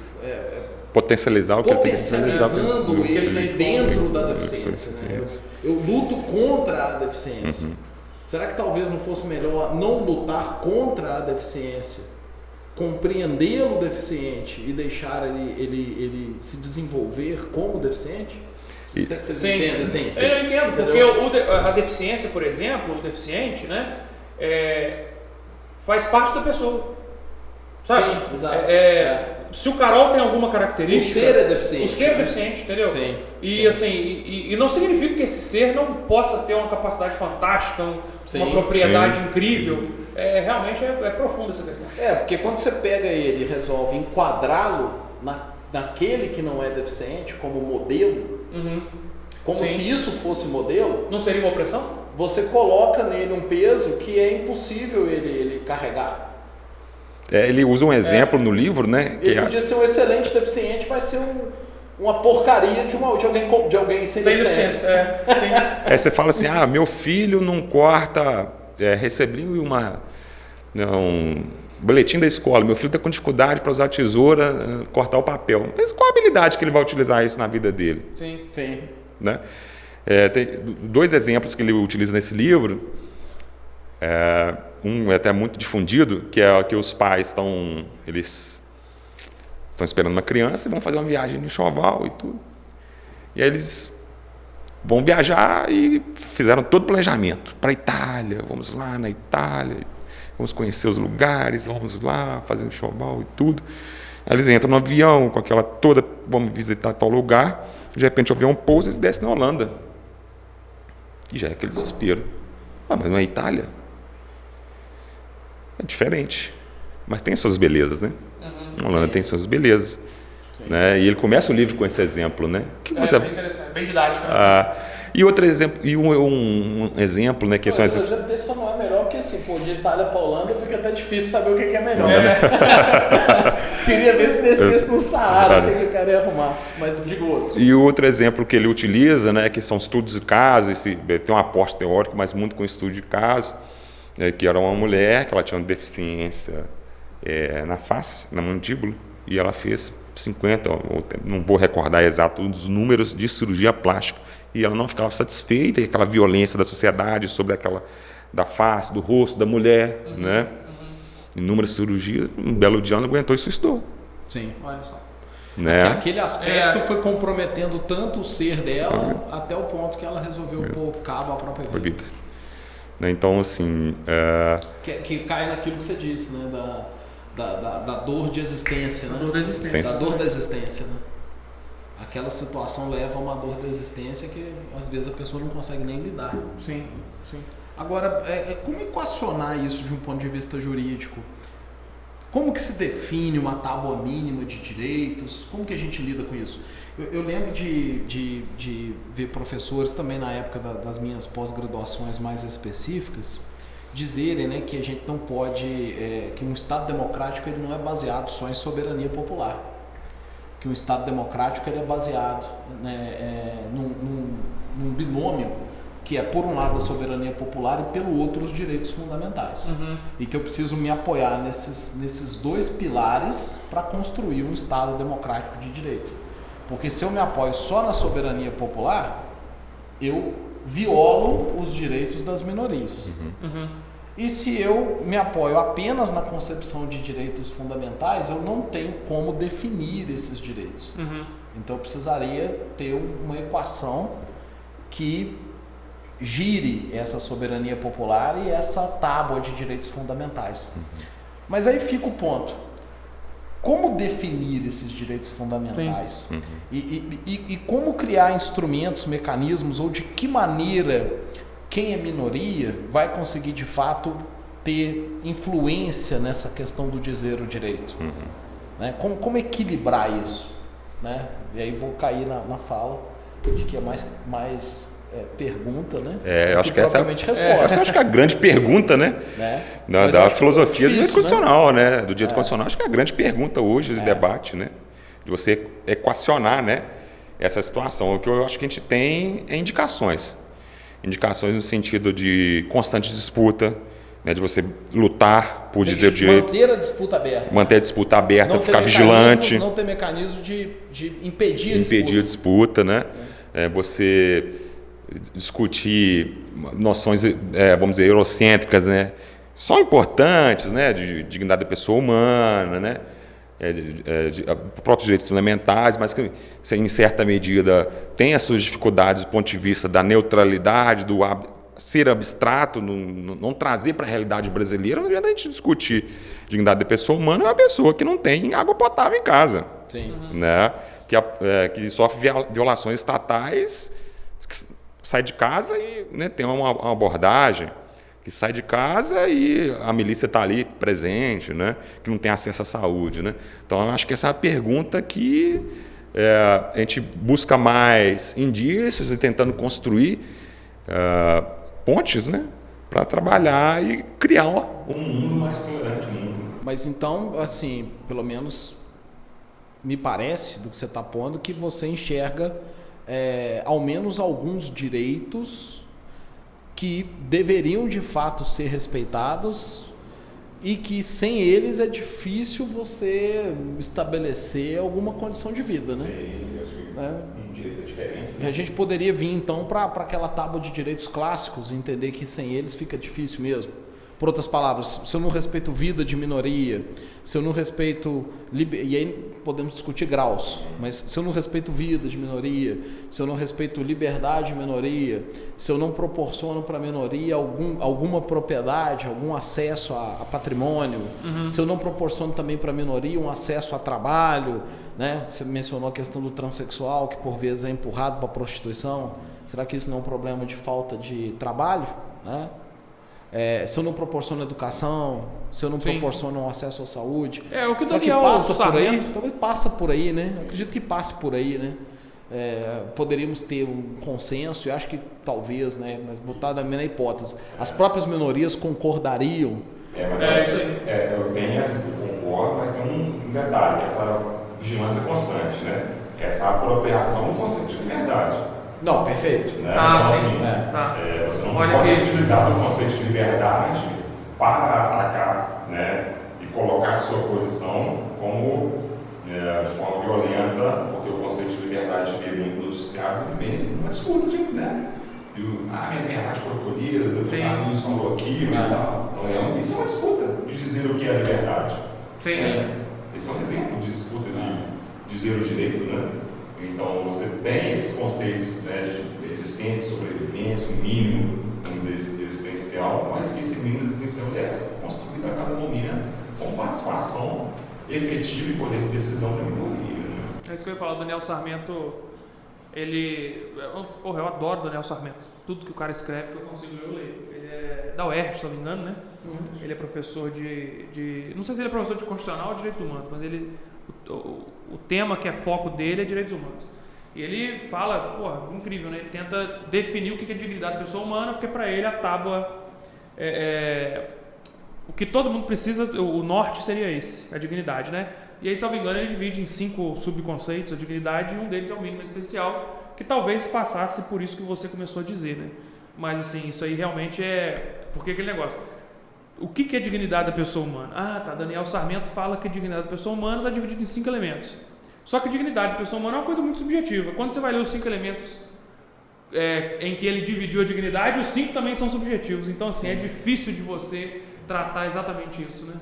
potencializar o que ele tem que potencializando ele dentro da deficiência. Né? Eu luto contra a deficiência. Será que talvez não fosse melhor não lutar contra a deficiência, compreender o deficiente e deixar ele se desenvolver como deficiente? Será que vocês entendem assim? Eu entendo, porque a deficiência, por exemplo, o deficiente, né, faz parte da pessoa. Sabe? Sim, exato. Se o Carol tem alguma característica... O ser é deficiente. O ser é deficiente, entendeu? Sim. E assim, e não significa que esse ser não possa ter uma capacidade fantástica, uma propriedade incrível. Realmente é profunda essa questão. Porque quando você pega ele e resolve enquadrá-lo naquele que não é deficiente como modelo, como se isso fosse modelo... Não seria uma opressão? Você coloca nele um peso que é impossível ele carregar. Ele usa um exemplo no livro, né? Ele podia ser um excelente deficiente, vai ser uma porcaria de alguém sem deficiência. Você fala assim, meu filho não corta, recebeu um boletim da escola, meu filho está com dificuldade para usar a tesoura, cortar o papel. Mas qual a habilidade que ele vai utilizar isso na vida dele? Sim. Né? Tem 2 exemplos que ele utiliza nesse livro. Um é até muito difundido, que é que os pais estão esperando uma criança e vão fazer uma viagem de enxoval e tudo. E aí eles vão viajar e fizeram todo o planejamento. Para a Itália, vamos lá na Itália, vamos conhecer os lugares, vamos lá fazer um enxoval e tudo. Aí eles entram no avião com aquela toda, vamos visitar tal lugar, de repente o avião pousa e eles descem na Holanda. E já é aquele desespero. Mas não é Itália? É diferente. Mas tem suas belezas, né? A Holanda tem suas belezas. Né? E ele começa o livro com esse exemplo, né? Bem interessante, bem didático. E outro exemplo, um exemplo, né? Que o exemplo dele só não é melhor porque assim, de Itália para Holanda fica até difícil saber o que é melhor. Queria ver se descesse no Saara, o que o cara ia arrumar. Mas digo outro. E outro exemplo que ele utiliza, né? Que são estudos de caso, tem um aporte teórico, mas muito com estudo de caso, que era uma mulher que ela tinha uma deficiência na face, na mandíbula, e ela fez 50, não vou recordar exato os números de cirurgia plástica, e ela não ficava satisfeita com aquela violência da sociedade sobre aquela da face, do rosto da mulher, né? Inúmeras cirurgias, um belo dia ela não aguentou e suicidou. Sim. Olha só. Né? Aquele aspecto foi comprometendo tanto o ser dela até o ponto que ela resolveu pôr cabo à própria vida. Então, assim... Que cai naquilo que você disse, né? Da dor de existência, né? Da dor da existência. Da dor da existência, né? Aquela situação leva a uma dor da existência que às vezes a pessoa não consegue nem lidar. Sim. Agora, como equacionar isso de um ponto de vista jurídico? Como que se define uma tábua mínima de direitos? Como que a gente lida com isso? Eu lembro de ver professores também na época das minhas pós-graduações mais específicas dizerem, né, que a gente não pode, que um Estado democrático ele não é baseado só em soberania popular. Que um Estado democrático ele é baseado, né, num binômio que é, por um lado, a soberania popular e, pelo outro, os direitos fundamentais. E que eu preciso me apoiar nesses 2 pilares para construir um Estado democrático de direito. Porque se eu me apoio só na soberania popular, eu violo os direitos das minorias. E se eu me apoio apenas na concepção de direitos fundamentais, eu não tenho como definir esses direitos. Então eu precisaria ter uma equação que gire essa soberania popular e essa tábua de direitos fundamentais. Mas aí fica o ponto. Como definir esses direitos fundamentais? E como criar instrumentos, mecanismos, ou de que maneira quem é minoria vai conseguir de fato ter influência nessa questão do dizer o direito? Né? Como equilibrar isso? Né? E aí vou cair na fala de que é mais pergunta, né? Eu acho que essa resposta. é a grande pergunta, né? Da filosofia do direito constitucional, né? Do direito constitucional, acho que é a grande pergunta hoje de debate, né? De você equacionar, né, essa situação. O que eu acho que a gente tem é indicações no sentido de constante disputa, né, de você lutar por dizer o direito. Manter a disputa aberta. Manter a disputa aberta, ficar vigilante. Não ter mecanismo de impedir a disputa, né? Você discutir noções, vamos dizer, eurocêntricas, né? São importantes, né? De dignidade da pessoa humana, né? De próprios direitos fundamentais, mas que, em certa medida, tem as suas dificuldades do ponto de vista da neutralidade, do ser abstrato, não trazer para a realidade brasileira. Não adianta a gente discutir dignidade da pessoa humana, é uma pessoa que não tem água potável em casa. Sim. Né? Que sofre violações estatais, que sai de casa e, né, tem uma abordagem, que sai de casa e a milícia está ali presente, né? Que não tem acesso à saúde, né? Então, eu acho que essa é uma pergunta que a gente busca mais indícios e tentando construir pontes, né? Para trabalhar e criar um mundo mais tolerante. Mas então, assim, pelo menos me parece, do que você está pondo, que você enxerga ao menos alguns direitos que deveriam de fato ser respeitados e que sem eles é difícil você estabelecer alguma condição de vida, né? Sim, acho que um direito da diferença. E a gente poderia vir então para aquela tábua de direitos clássicos e entender que sem eles fica difícil mesmo. Por outras palavras, se eu não respeito vida de minoria, se eu não respeito... E aí podemos discutir graus, mas se eu não respeito vida de minoria, se eu não respeito liberdade de minoria, se eu não proporciono para a minoria alguma propriedade, algum acesso a patrimônio, se eu não proporciono também para a minoria um acesso a trabalho, né? Você mencionou a questão do transexual, que por vezes é empurrado para a prostituição. Será que isso não é um problema de falta de trabalho, né? Se eu não proporciono educação, se eu não proporciono um acesso à saúde, o que será que passa por aí? Talvez passa por aí, né? Eu acredito que passe por aí, né? Poderíamos ter um consenso, e acho que talvez, né? Vou estar na minha hipótese, as próprias minorias concordariam. Mas isso aí. Eu tenho eu concordo, mas tem um detalhe, que é essa vigilância constante, né? Essa apropriação do conceito de liberdade. Não, perfeito. Né? Você não pode utilizar o conceito de liberdade para atacar, né? E colocar a sua posição como de forma violenta, porque o conceito de liberdade vê muito nos noticiários e vem uma disputa de né? Minha liberdade foi tolhida, o deputado Luiz falou aquilo e tal. Então isso é uma disputa de dizer o que é liberdade. Esse é um exemplo de disputa de dizer o direito, né? Então, você tem esses conceitos, né, de existência, sobrevivência, o mínimo, vamos dizer, existencial, mas que esse mínimo existencial é construído a cada momento com participação efetiva e poder de decisão da minoria. Né? É isso que eu ia falar, o Daniel Sarmento, eu adoro o Daniel Sarmento. Tudo que o cara escreve que eu consigo ler. Ele é da UERJ, se não me engano, né? Ele é professor de... Não sei se ele é professor de Constitucional ou Direitos Humanos, mas o tema que é foco dele é direitos humanos. E ele fala, incrível, né? Ele tenta definir o que é dignidade da pessoa humana, porque para ele a tábua o que todo mundo precisa, o norte seria esse, a dignidade, né? E aí, se não me engano, ele divide em 5 subconceitos a dignidade, e um deles é o mínimo existencial, que talvez passasse por isso que você começou a dizer, né? Mas assim, isso aí realmente porque aquele negócio. O que é dignidade da pessoa humana? Daniel Sarmento fala que a dignidade da pessoa humana está dividida em 5 elementos. Só que a dignidade da pessoa humana é uma coisa muito subjetiva. Quando você vai ler os 5 elementos em que ele dividiu a dignidade, os 5 também são subjetivos. Então, assim, é difícil de você tratar exatamente isso, né?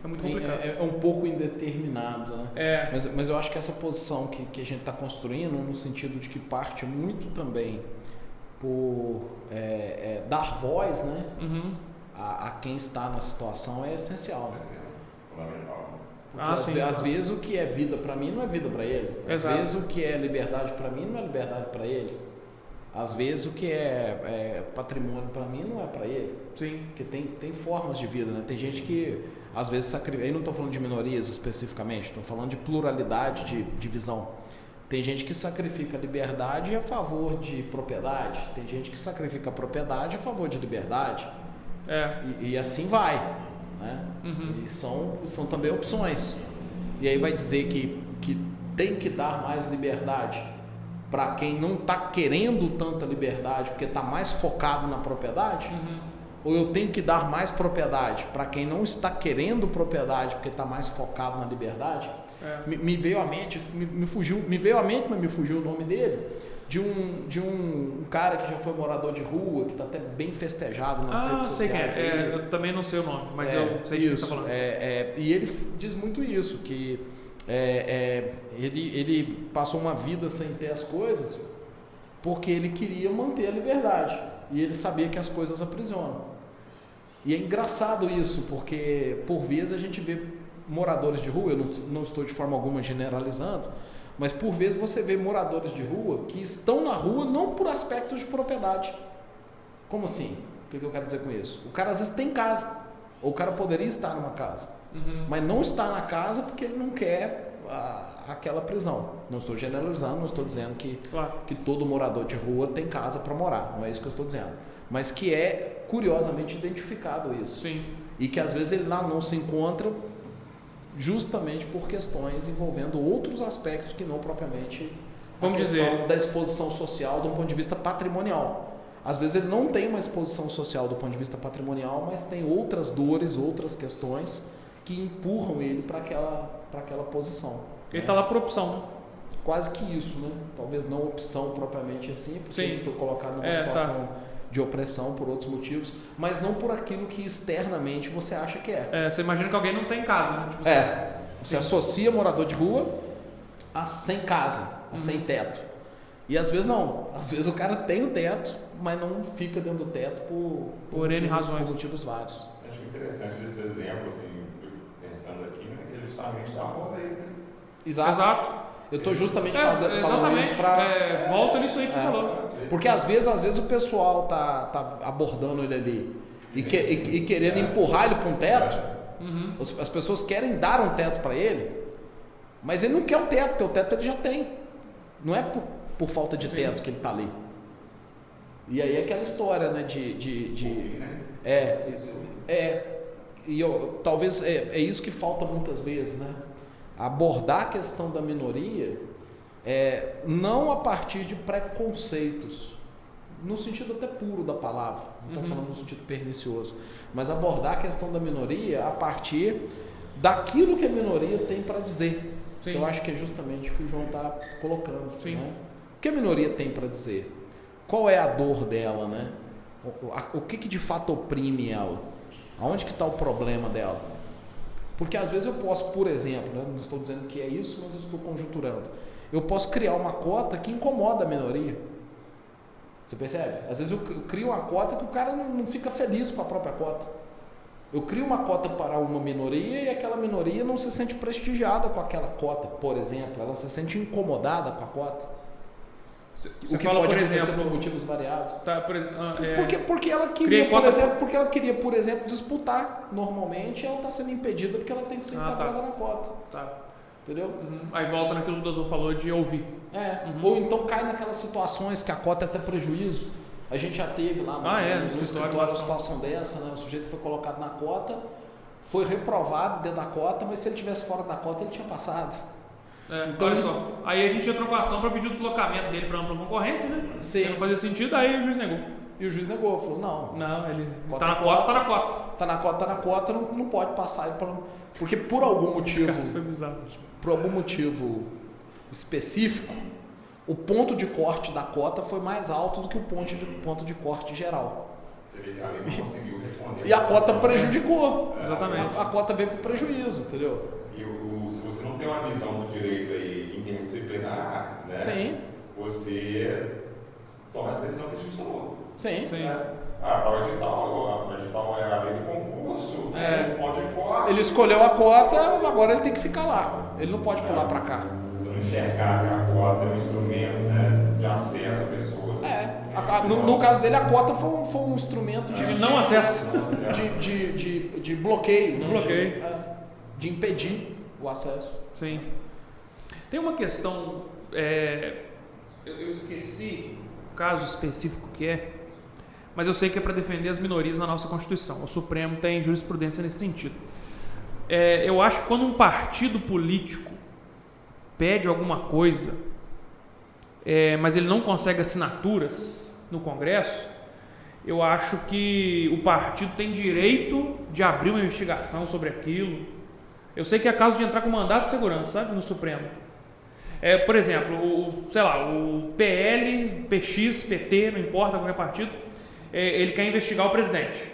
É muito complicado. É um pouco indeterminado, né? Mas eu acho que essa posição que a gente está construindo, no sentido de que parte muito também por dar voz, né? A quem está na situação é essencial. Fundamental. Porque às vezes o que é vida para mim não é vida para ele. Às vezes o que é liberdade para mim não é liberdade para ele. Às vezes o que é patrimônio para mim não é para ele. Sim. Porque tem formas de vida, né? Tem gente que às vezes sacrifica. Aí não estou falando de minorias especificamente, estou falando de pluralidade de visão. Tem gente que sacrifica a liberdade a favor de propriedade. Tem gente que sacrifica a propriedade a favor de liberdade. E assim vai, né? E são também opções. E aí vai dizer que tem que dar mais liberdade para quem não está querendo tanta liberdade porque está mais focado na propriedade? Ou eu tenho que dar mais propriedade para quem não está querendo propriedade porque está mais focado na liberdade? Me veio à mente, me veio à mente, mas me fugiu o nome dele, de um cara que já foi morador de rua, que está até bem festejado nas redes sociais. Sei quem é. Eu também não sei o nome, mas eu sei de quem você está falando. E ele diz muito isso, que ele passou uma vida sem ter as coisas porque ele queria manter a liberdade e ele sabia que as coisas aprisionam. E é engraçado isso, porque por vezes a gente vê moradores de rua, eu não estou de forma alguma generalizando, mas por vezes você vê moradores de rua que estão na rua não por aspectos de propriedade. Como assim? O que eu quero dizer com isso? O cara às vezes tem casa, ou o cara poderia estar numa casa, mas não está na casa porque ele não quer aquela prisão. Não estou generalizando, não estou dizendo que todo morador de rua tem casa para morar, não é isso que eu estou dizendo. Mas que é curiosamente identificado isso. Sim. E que às vezes ele lá não se encontra justamente por questões envolvendo outros aspectos que não propriamente vamos dizer da exposição social do ponto de vista patrimonial. Às vezes ele não tem uma exposição social do ponto de vista patrimonial, mas tem outras dores, outras questões que empurram ele para aquela posição. Ele está lá por opção, né? Quase que isso, né? Talvez não opção propriamente assim, porque ele foi colocado numa situação de opressão por outros motivos, mas não por aquilo que externamente você acha que é. Você imagina que alguém não tem casa, né? Tipo você associa morador de rua a sem casa, a sem teto. E às vezes não. Às vezes o cara tem o teto, mas não fica dentro do teto por N razões. Por motivos vários. Acho interessante desse exemplo, assim, pensando aqui, né, que é justamente da voz aí, né? Exato. Eu estou justamente falando isso para... volta nisso aí que você falou. Porque às vezes o pessoal tá abordando ele ali e querendo empurrar ele para um teto. As pessoas querem dar um teto para ele, mas ele não quer o teto, porque o teto ele já tem. Não é por falta de teto que ele está ali. E aí aquela história, né, talvez é isso que falta muitas vezes, né? Abordar a questão da minoria não a partir de preconceitos, no sentido até puro da palavra, não estou falando no sentido pernicioso, mas abordar a questão da minoria a partir daquilo que a minoria tem para dizer. Que eu acho que é justamente o que o João está colocando. Né? O que a minoria tem para dizer? Qual é a dor dela, né? O que de fato oprime ela? Aonde que está o problema dela? Porque às vezes eu posso, por exemplo, né, não estou dizendo que é isso, mas eu estou conjunturando. Eu posso criar uma cota que incomoda a minoria. Você percebe? Às vezes eu crio uma cota que o cara não fica feliz com a própria cota. Eu crio uma cota para uma minoria e aquela minoria não se sente prestigiada com aquela cota, por exemplo. Ela se sente incomodada com a cota. Você o que fala, pode por acontecer exemplo, por motivos variados. Porque ela queria, por exemplo, disputar. Normalmente ela está sendo impedida porque ela tem que ser enquadrada na cota. Entendeu? Aí volta naquilo que o doutor falou de ouvir. Ou então cai naquelas situações que a cota é até prejuízo. A gente já teve lá no escritório uma situação dessa, né? O sujeito foi colocado na cota, foi reprovado dentro da cota, mas se ele estivesse fora da cota ele tinha passado. Então, olha só, aí a gente entrou com a ação para pedir o deslocamento dele para ampla concorrência, né? Sim. Não fazia sentido, aí o juiz negou. E o juiz negou, falou, não. Ele tá na cota, tá na cota. Tá na cota, não pode passar. Porque por algum motivo, por algum motivo específico, o ponto de corte da cota foi mais alto do que o ponto de corte geral. Você vê que a lei não conseguiu responder. E a cota prejudicou. Exatamente. A cota veio para prejuízo, entendeu? E se você não tem uma visão do direito aí interdisciplinar, né? Sim. Você toma essa decisão que a gente tomou. Sim. Né? Tal edital é a lei do concurso, ponto de corte. Ele escolheu a cota, agora ele tem que ficar lá. Ele não pode pular para cá. Você não enxergar que a cota é um instrumento, né, de acesso a pessoas. No caso dele, a cota foi um instrumento de não acesso. De bloqueio. De bloqueio. De impedir o acesso. Sim. Tem uma questão, eu esqueci o caso específico que é, mas eu sei que é para defender as minorias na nossa Constituição. O Supremo tem jurisprudência nesse sentido. Eu acho que quando um partido político pede alguma coisa, mas ele não consegue assinaturas no Congresso, eu acho que o partido tem direito de abrir uma investigação sobre aquilo. Eu sei que é caso de entrar com mandato de segurança, sabe, no Supremo. Por exemplo, o PL, PX, PT, não importa, qualquer partido, ele quer investigar o presidente,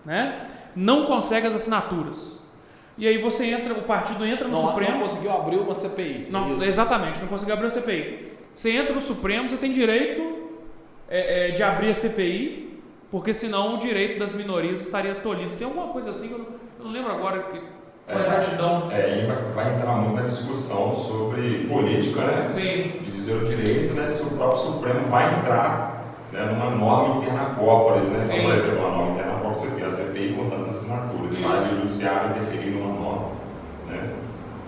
né? Não consegue as assinaturas. E aí o partido entra no Supremo... Não conseguiu abrir uma CPI. Não, exatamente, não conseguiu abrir uma CPI. Você entra no Supremo, você tem direito de abrir a CPI, porque senão o direito das minorias estaria tolhido. Tem alguma coisa assim, eu não lembro agora... Vai entrar muito na discussão sobre política, né? Sim. De dizer o direito, né? Se o próprio Supremo vai entrar né, numa norma interna corporis, né? Então, por exemplo, uma norma interna corporis, você tem a CPI com tantas assinaturas, e mais o judiciário interferir numa norma, né?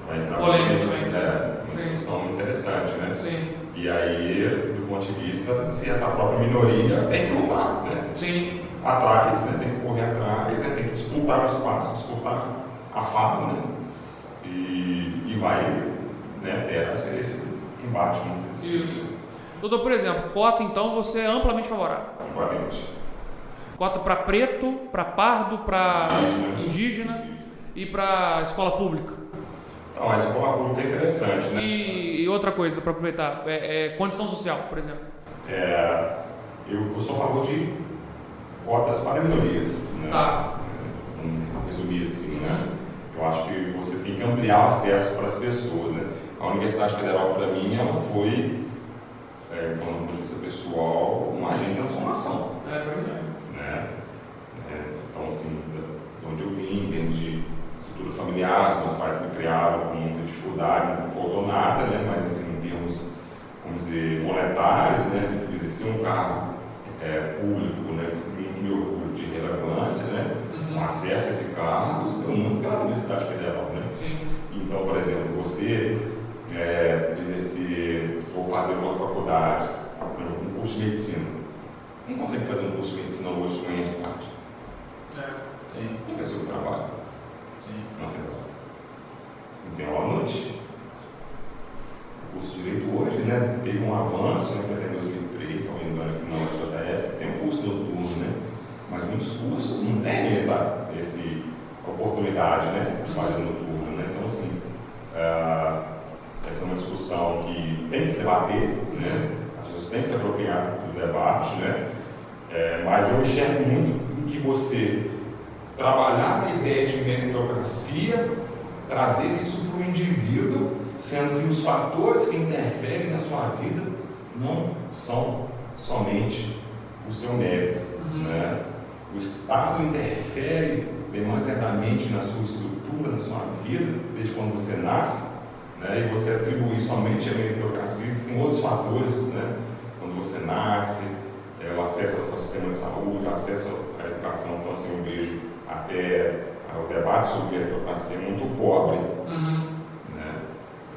Vai entrar uma discussão interessante, né? Sim. E aí, do ponto de vista, se essa própria minoria tem que lutar, né? Sim. Atrás, né? Tem que correr atrás, né? Tem que disputar o espaço, disputar a fala, né? E vai, né, ter esse embate, vamos dizer assim. Isso. Doutor, por exemplo, cota, então, você é amplamente favorável? Amplamente. Cota para preto, para pardo, para indígena e para escola pública? Então, a escola pública é interessante, né? E outra coisa, para aproveitar, condição social, por exemplo? Eu sou a favor de cotas para minorias, né? Tá. Então, resumir assim, né? Eu acho que você tem que ampliar o acesso para as pessoas, né? A Universidade Federal, para mim, ela foi, falando do ponto de vista pessoal, um agente de transformação. É verdade. Né? Então, assim, de onde eu vim, em termos de estrutura familiar, meus pais me criaram com muita dificuldade, não faltou nada, né? Mas, assim, em termos, vamos dizer, monetários, né? De exercer um cargo público, né? Com meu orgulho de relevância, né? O acesso a esse cargo se deu muito pela Universidade Federal, né? Sim. Então, por exemplo, você exercer ou fazer uma faculdade, um curso de medicina. Quem consegue fazer um curso de medicina hoje de manhã de tarde? Sim. Tem pessoa que trabalha. Sim. Na federal. Não tem aula à noite. O curso de Direito hoje, né, teve um avanço, né, até 2003, se não me engano, aqui na UFJF, tem um curso noturno, né? Mas muitos cursos não têm essa oportunidade, né, de fazer noturno, né? Então, assim, essa é uma discussão que tem que se debater, né? As pessoas têm que se apropriar do debate, né? Mas eu enxergo muito em que você trabalhar na ideia de meritocracia, trazer isso para o indivíduo, sendo que os fatores que interferem na sua vida não são somente o seu mérito, né? O Estado interfere demasiadamente na sua estrutura, na sua vida, desde quando você nasce, né? E você atribuir somente a meritocracia, existem outros fatores, né? Quando você nasce, o acesso ao sistema de saúde, o acesso à educação. Então, assim, eu vejo até o debate sobre meritocracia muito pobre, né?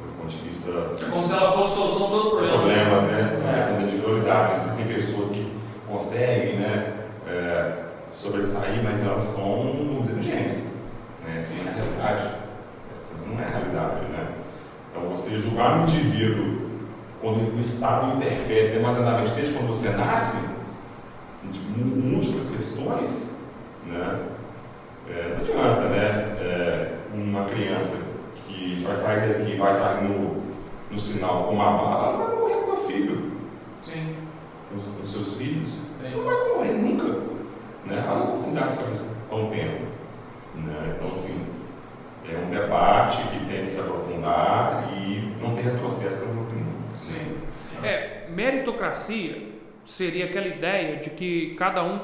Do ponto de vista... É como se ela fosse solução para os problemas, né? A questão da individualidade. Existem pessoas que conseguem, né, sobressair, mas elas são os gênios, né? Essa não é a realidade. Essa não é a realidade, né? Então, você julgar um indivíduo quando o Estado interfere demasiadamente desde quando você nasce, de múltiplas questões, né? Não adianta, né? Uma criança que vai sair daqui e vai estar no sinal com uma bala, ela vai morrer com o filho. Sim. Os seus filhos. Sim. Não vai morrer nunca, né? As oportunidades que eles estão tendo, né? Então, assim, é um debate que tem que se aprofundar e não ter retrocesso, na minha opinião. Sim. Meritocracia seria aquela ideia de que cada um,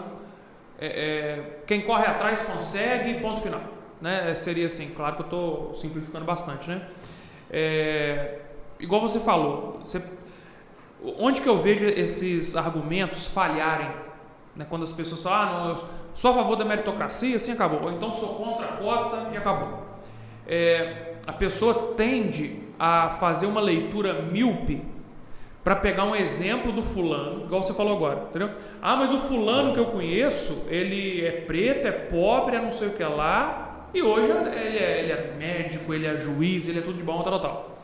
quem corre atrás consegue, ponto final, né? Seria assim, claro que eu estou simplificando bastante, né? Igual você falou, onde que eu vejo esses argumentos falharem, né? Quando as pessoas falam, não, eu sou a favor da meritocracia, assim acabou, ou então sou contra a cota e acabou. A pessoa tende a fazer uma leitura míope para pegar um exemplo do fulano, igual você falou agora, entendeu? Ah, mas o fulano que eu conheço, ele é preto, é pobre, é não sei o que lá, e hoje ele é médico, ele é juiz, ele é tudo de bom, tal.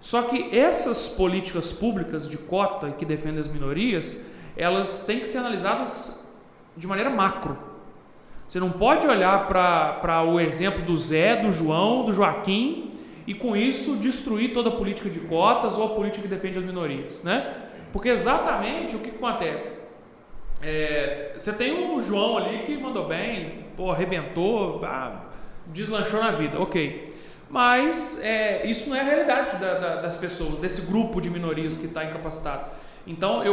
Só que essas políticas públicas de cota que defendem as minorias, elas têm que ser analisadas de maneira macro. Você não pode olhar para o exemplo do Zé, do João, do Joaquim e com isso destruir toda a política de cotas ou a política que defende as minorias, né? Porque exatamente o que acontece? Você tem o João ali que mandou bem, arrebentou, deslanchou na vida, ok. Mas isso não é a realidade das pessoas, desse grupo de minorias que está incapacitado. Então,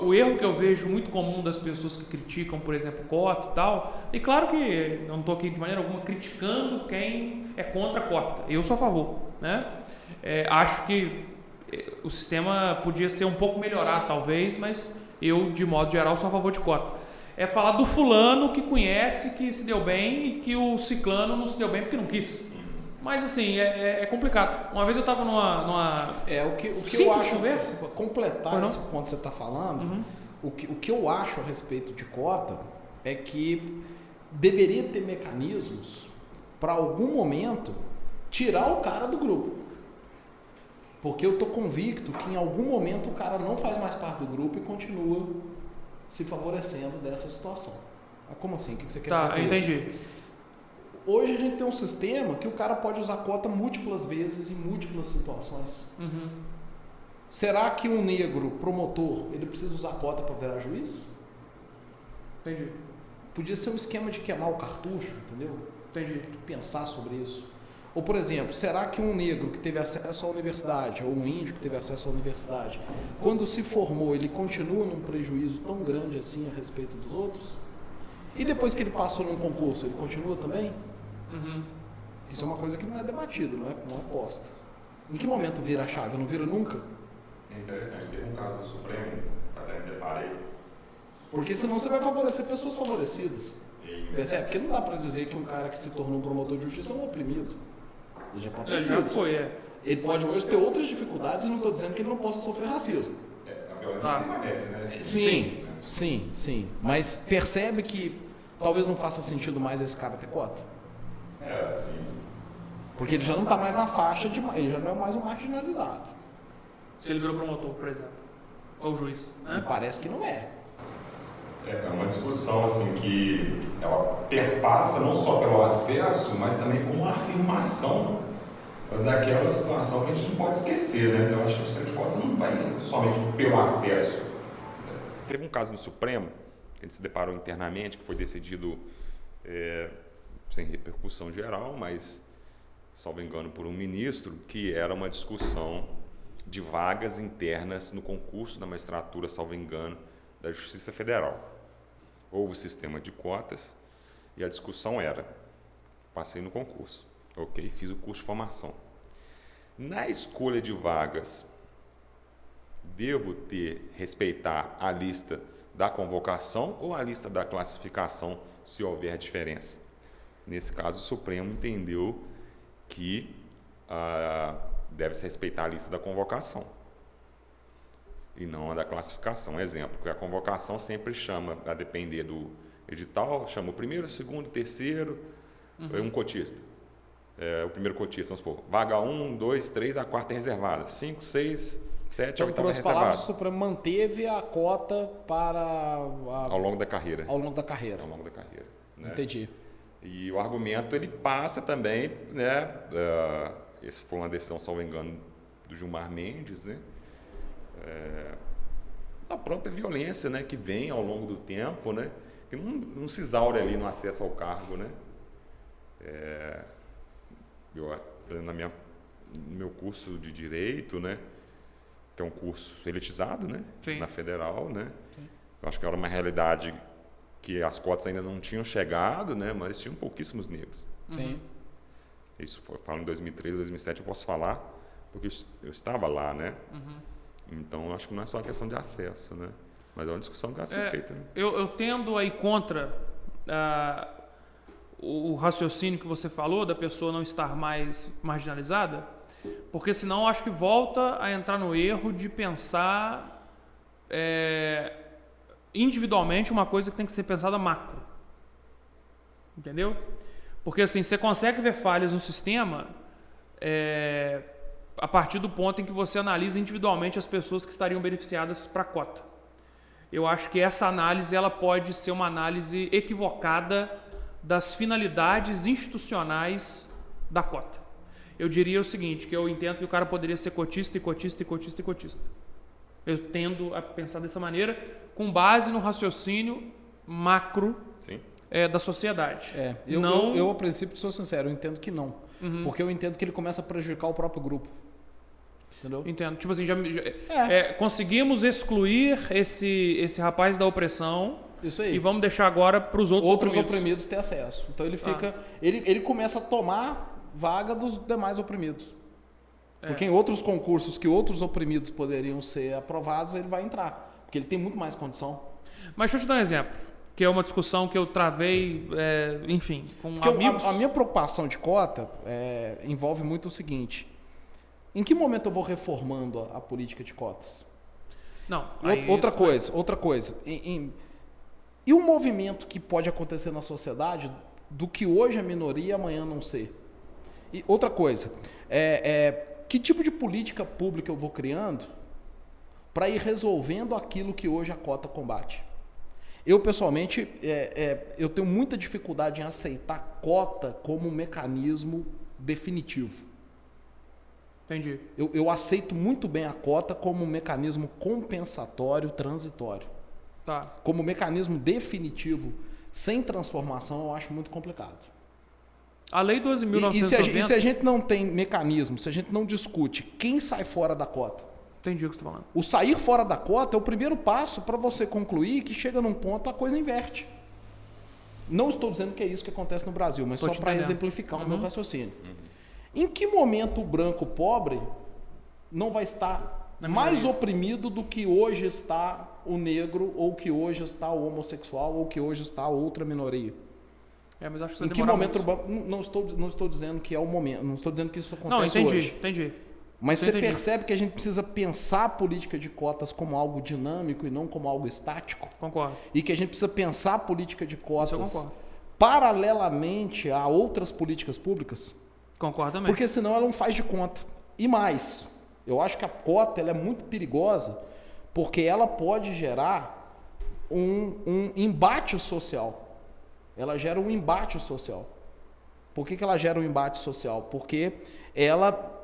o erro que eu vejo muito comum das pessoas que criticam, por exemplo, cota e tal, e claro que eu não estou aqui de maneira alguma criticando quem é contra a cota, eu sou a favor, né? Acho que o sistema podia ser um pouco melhorado talvez, mas Eu, de modo geral, sou a favor de cota. É falar do fulano que conhece, que se deu bem e que o ciclano não se deu bem porque não quis. Mas assim, é complicado. Uma vez eu estava numa o que eu acho, conversa, para completar esse ponto que você está falando, o que eu acho a respeito de cota é que deveria ter mecanismos para algum momento tirar o cara do grupo. Porque eu estou convicto que em algum momento o cara não faz mais parte do grupo e continua se favorecendo dessa situação. Como assim? O que você quer dizer com isso? Entendi. Hoje a gente tem um sistema que o cara pode usar cota múltiplas vezes em múltiplas situações. Será que um negro promotor ele precisa usar cota para virar juiz? Entendi. Podia ser um esquema de queimar o cartucho, entendeu? Entendi. Pensar sobre isso. Ou, por exemplo, será que um negro que teve acesso à universidade, ou um índio que teve acesso à universidade, quando se formou, ele continua num prejuízo tão grande assim a respeito dos outros? E depois que ele passou num concurso, ele continua também? Isso é uma coisa que não é debatida, não é posta. Em que momento vira a chave? Não vira nunca? É interessante, teve um caso do Supremo, até me deparei. Porque senão você vai favorecer pessoas favorecidas. Percebe? Porque não dá para dizer que um cara que se tornou um promotor de justiça é um oprimido. Ele já pode ter sido. Já foi, Ele pode hoje ter outras dificuldades e não estou dizendo que ele não possa sofrer racismo. A violência permanece, né? Sim. Mas percebe que talvez não faça sentido mais esse cara ter cota? Sim. Porque ele já não está mais na faixa ele já não é mais um marginalizado. Se ele virou promotor, por exemplo. Ou juiz. Né? E parece que não é. É uma discussão assim que ela perpassa não só pelo acesso, mas também como uma afirmação daquela situação que a gente não pode esquecer, né? Eu acho que o centro de cotas não vai somente pelo acesso. Teve um caso no Supremo, que a gente se deparou internamente, que foi decidido sem repercussão geral, mas, salvo engano, por um ministro, que era uma discussão de vagas internas no concurso da magistratura, salvo engano, da Justiça Federal. Houve o sistema de cotas e a discussão era: passei no concurso, ok, fiz o curso de formação. Na escolha de vagas, devo respeitar a lista da convocação ou a lista da classificação, se houver diferença? Nesse caso, o Supremo entendeu que deve-se respeitar a lista da convocação e não a da classificação. Exemplo, que a convocação sempre chama, a depender do edital, chama o primeiro, o segundo, o terceiro, um cotista. O primeiro cotista, vamos supor, vaga 1, 2, 3, a quarta é reservada, 5, 6, 7, a oitava é reservada. Palavras, o Supremo manteve a cota para... Ao longo da carreira. Ao longo da carreira. Né? Entendi. E o argumento, ele passa também, né? Esse foi uma decisão, salvo engano, do Gilmar Mendes, né? A própria violência, né, que vem ao longo do tempo, né, que não se exaure ali no acesso ao cargo, né. No meu curso de Direito, né, que é um curso elitizado, né, na Federal, né, eu acho que era uma realidade que as cotas ainda não tinham chegado, né, mas tinham pouquíssimos negros. Isso foi, falo em 2013, 2007, eu posso falar, porque eu estava lá, né. Então, eu acho que não é só uma questão de acesso, né? Mas é uma discussão que vai ser feita. Né? Eu tendo aí contra o raciocínio que você falou, da pessoa não estar mais marginalizada, porque senão eu acho que volta a entrar no erro de pensar individualmente uma coisa que tem que ser pensada macro. Entendeu? Porque assim, você consegue ver falhas no sistema a partir do ponto em que você analisa individualmente as pessoas que estariam beneficiadas para a cota. Eu acho que essa análise ela pode ser uma análise equivocada das finalidades institucionais da cota. Eu diria o seguinte, que eu entendo que o cara poderia ser cotista e cotista e cotista e cotista. Eu tendo a pensar dessa maneira, com base no raciocínio macro da sociedade. Eu, a princípio, sou sincero, eu entendo que não. Porque eu entendo que ele começa a prejudicar o próprio grupo. Entendeu? Entendo. Tipo assim, conseguimos excluir esse rapaz da opressão. Isso aí. E vamos deixar agora para os outros oprimidos ter acesso. Então ele fica, ele começa a tomar vaga dos demais oprimidos. Porque em outros concursos que outros oprimidos poderiam ser aprovados, ele vai entrar. Porque ele tem muito mais condição. Mas deixa eu te dar um exemplo, que é uma discussão que eu travei, enfim, com Porque amigos. A minha preocupação de cota envolve muito o seguinte: em que momento eu vou reformando a política de cotas? Não. Outra coisa. E o movimento que pode acontecer na sociedade do que hoje é minoria e amanhã não ser? E outra coisa, que tipo de política pública eu vou criando para ir resolvendo aquilo que hoje a cota combate? Eu, pessoalmente, eu tenho muita dificuldade em aceitar cota como um mecanismo definitivo. Entendi. Eu aceito muito bem a cota como um mecanismo compensatório, transitório. Tá. Como mecanismo definitivo, sem transformação, eu acho muito complicado. A Lei 12.990... E se a gente não tem mecanismo, se a gente não discute quem sai fora da cota? Entendi o que você está falando. O sair fora da cota é o primeiro passo para você concluir que chega num ponto a coisa inverte. Não estou dizendo que é isso que acontece no Brasil, mas só para exemplificar o meu raciocínio. Em que momento o branco pobre não vai estar mais oprimido do que hoje está o negro, ou que hoje está o homossexual, ou que hoje está outra minoria? Mas acho que em que momento não estou dizendo que é o momento, não estou dizendo que isso acontece hoje. Entendi. Mas você percebe que a gente precisa pensar a política de cotas como algo dinâmico e não como algo estático? Concordo. E que a gente precisa pensar a política de cotas paralelamente a outras políticas públicas? Concordo também. Porque senão ela não faz de conta. E mais, eu acho que a cota ela é muito perigosa porque ela pode gerar um embate social. Ela gera um embate social. Por que ela gera um embate social? Porque ela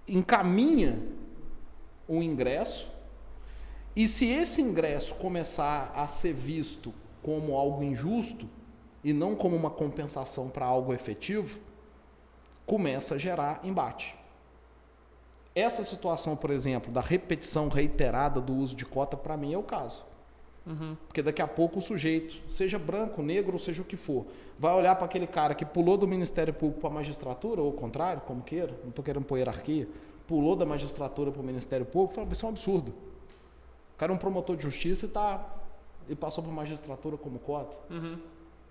encaminha um ingresso, e se esse ingresso começar a ser visto como algo injusto e não como uma compensação para algo efetivo, começa a gerar embate. Essa situação, por exemplo, da repetição reiterada do uso de cota, para mim é o caso. Porque daqui a pouco o sujeito, seja branco, negro, ou seja o que for, vai olhar para aquele cara que pulou do Ministério Público para a magistratura, ou o contrário, como queira, não estou querendo pôr hierarquia, pulou da magistratura para o Ministério Público, e fala, isso é um absurdo. O cara é um promotor de justiça e passou para a magistratura como cota.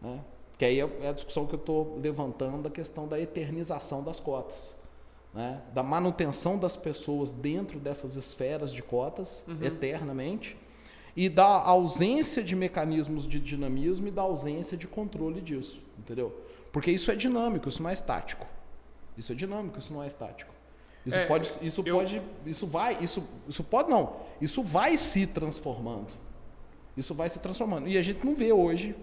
Né? Que aí é a discussão que eu estou levantando, da questão da eternização das cotas. Né? Da manutenção das pessoas dentro dessas esferas de cotas, eternamente, e da ausência de mecanismos de dinamismo e da ausência de controle disso, entendeu? Porque isso é dinâmico, isso não é estático. Isso é dinâmico, isso não é estático. Isso vai se transformando. Isso vai se transformando. E a gente não vê hoje,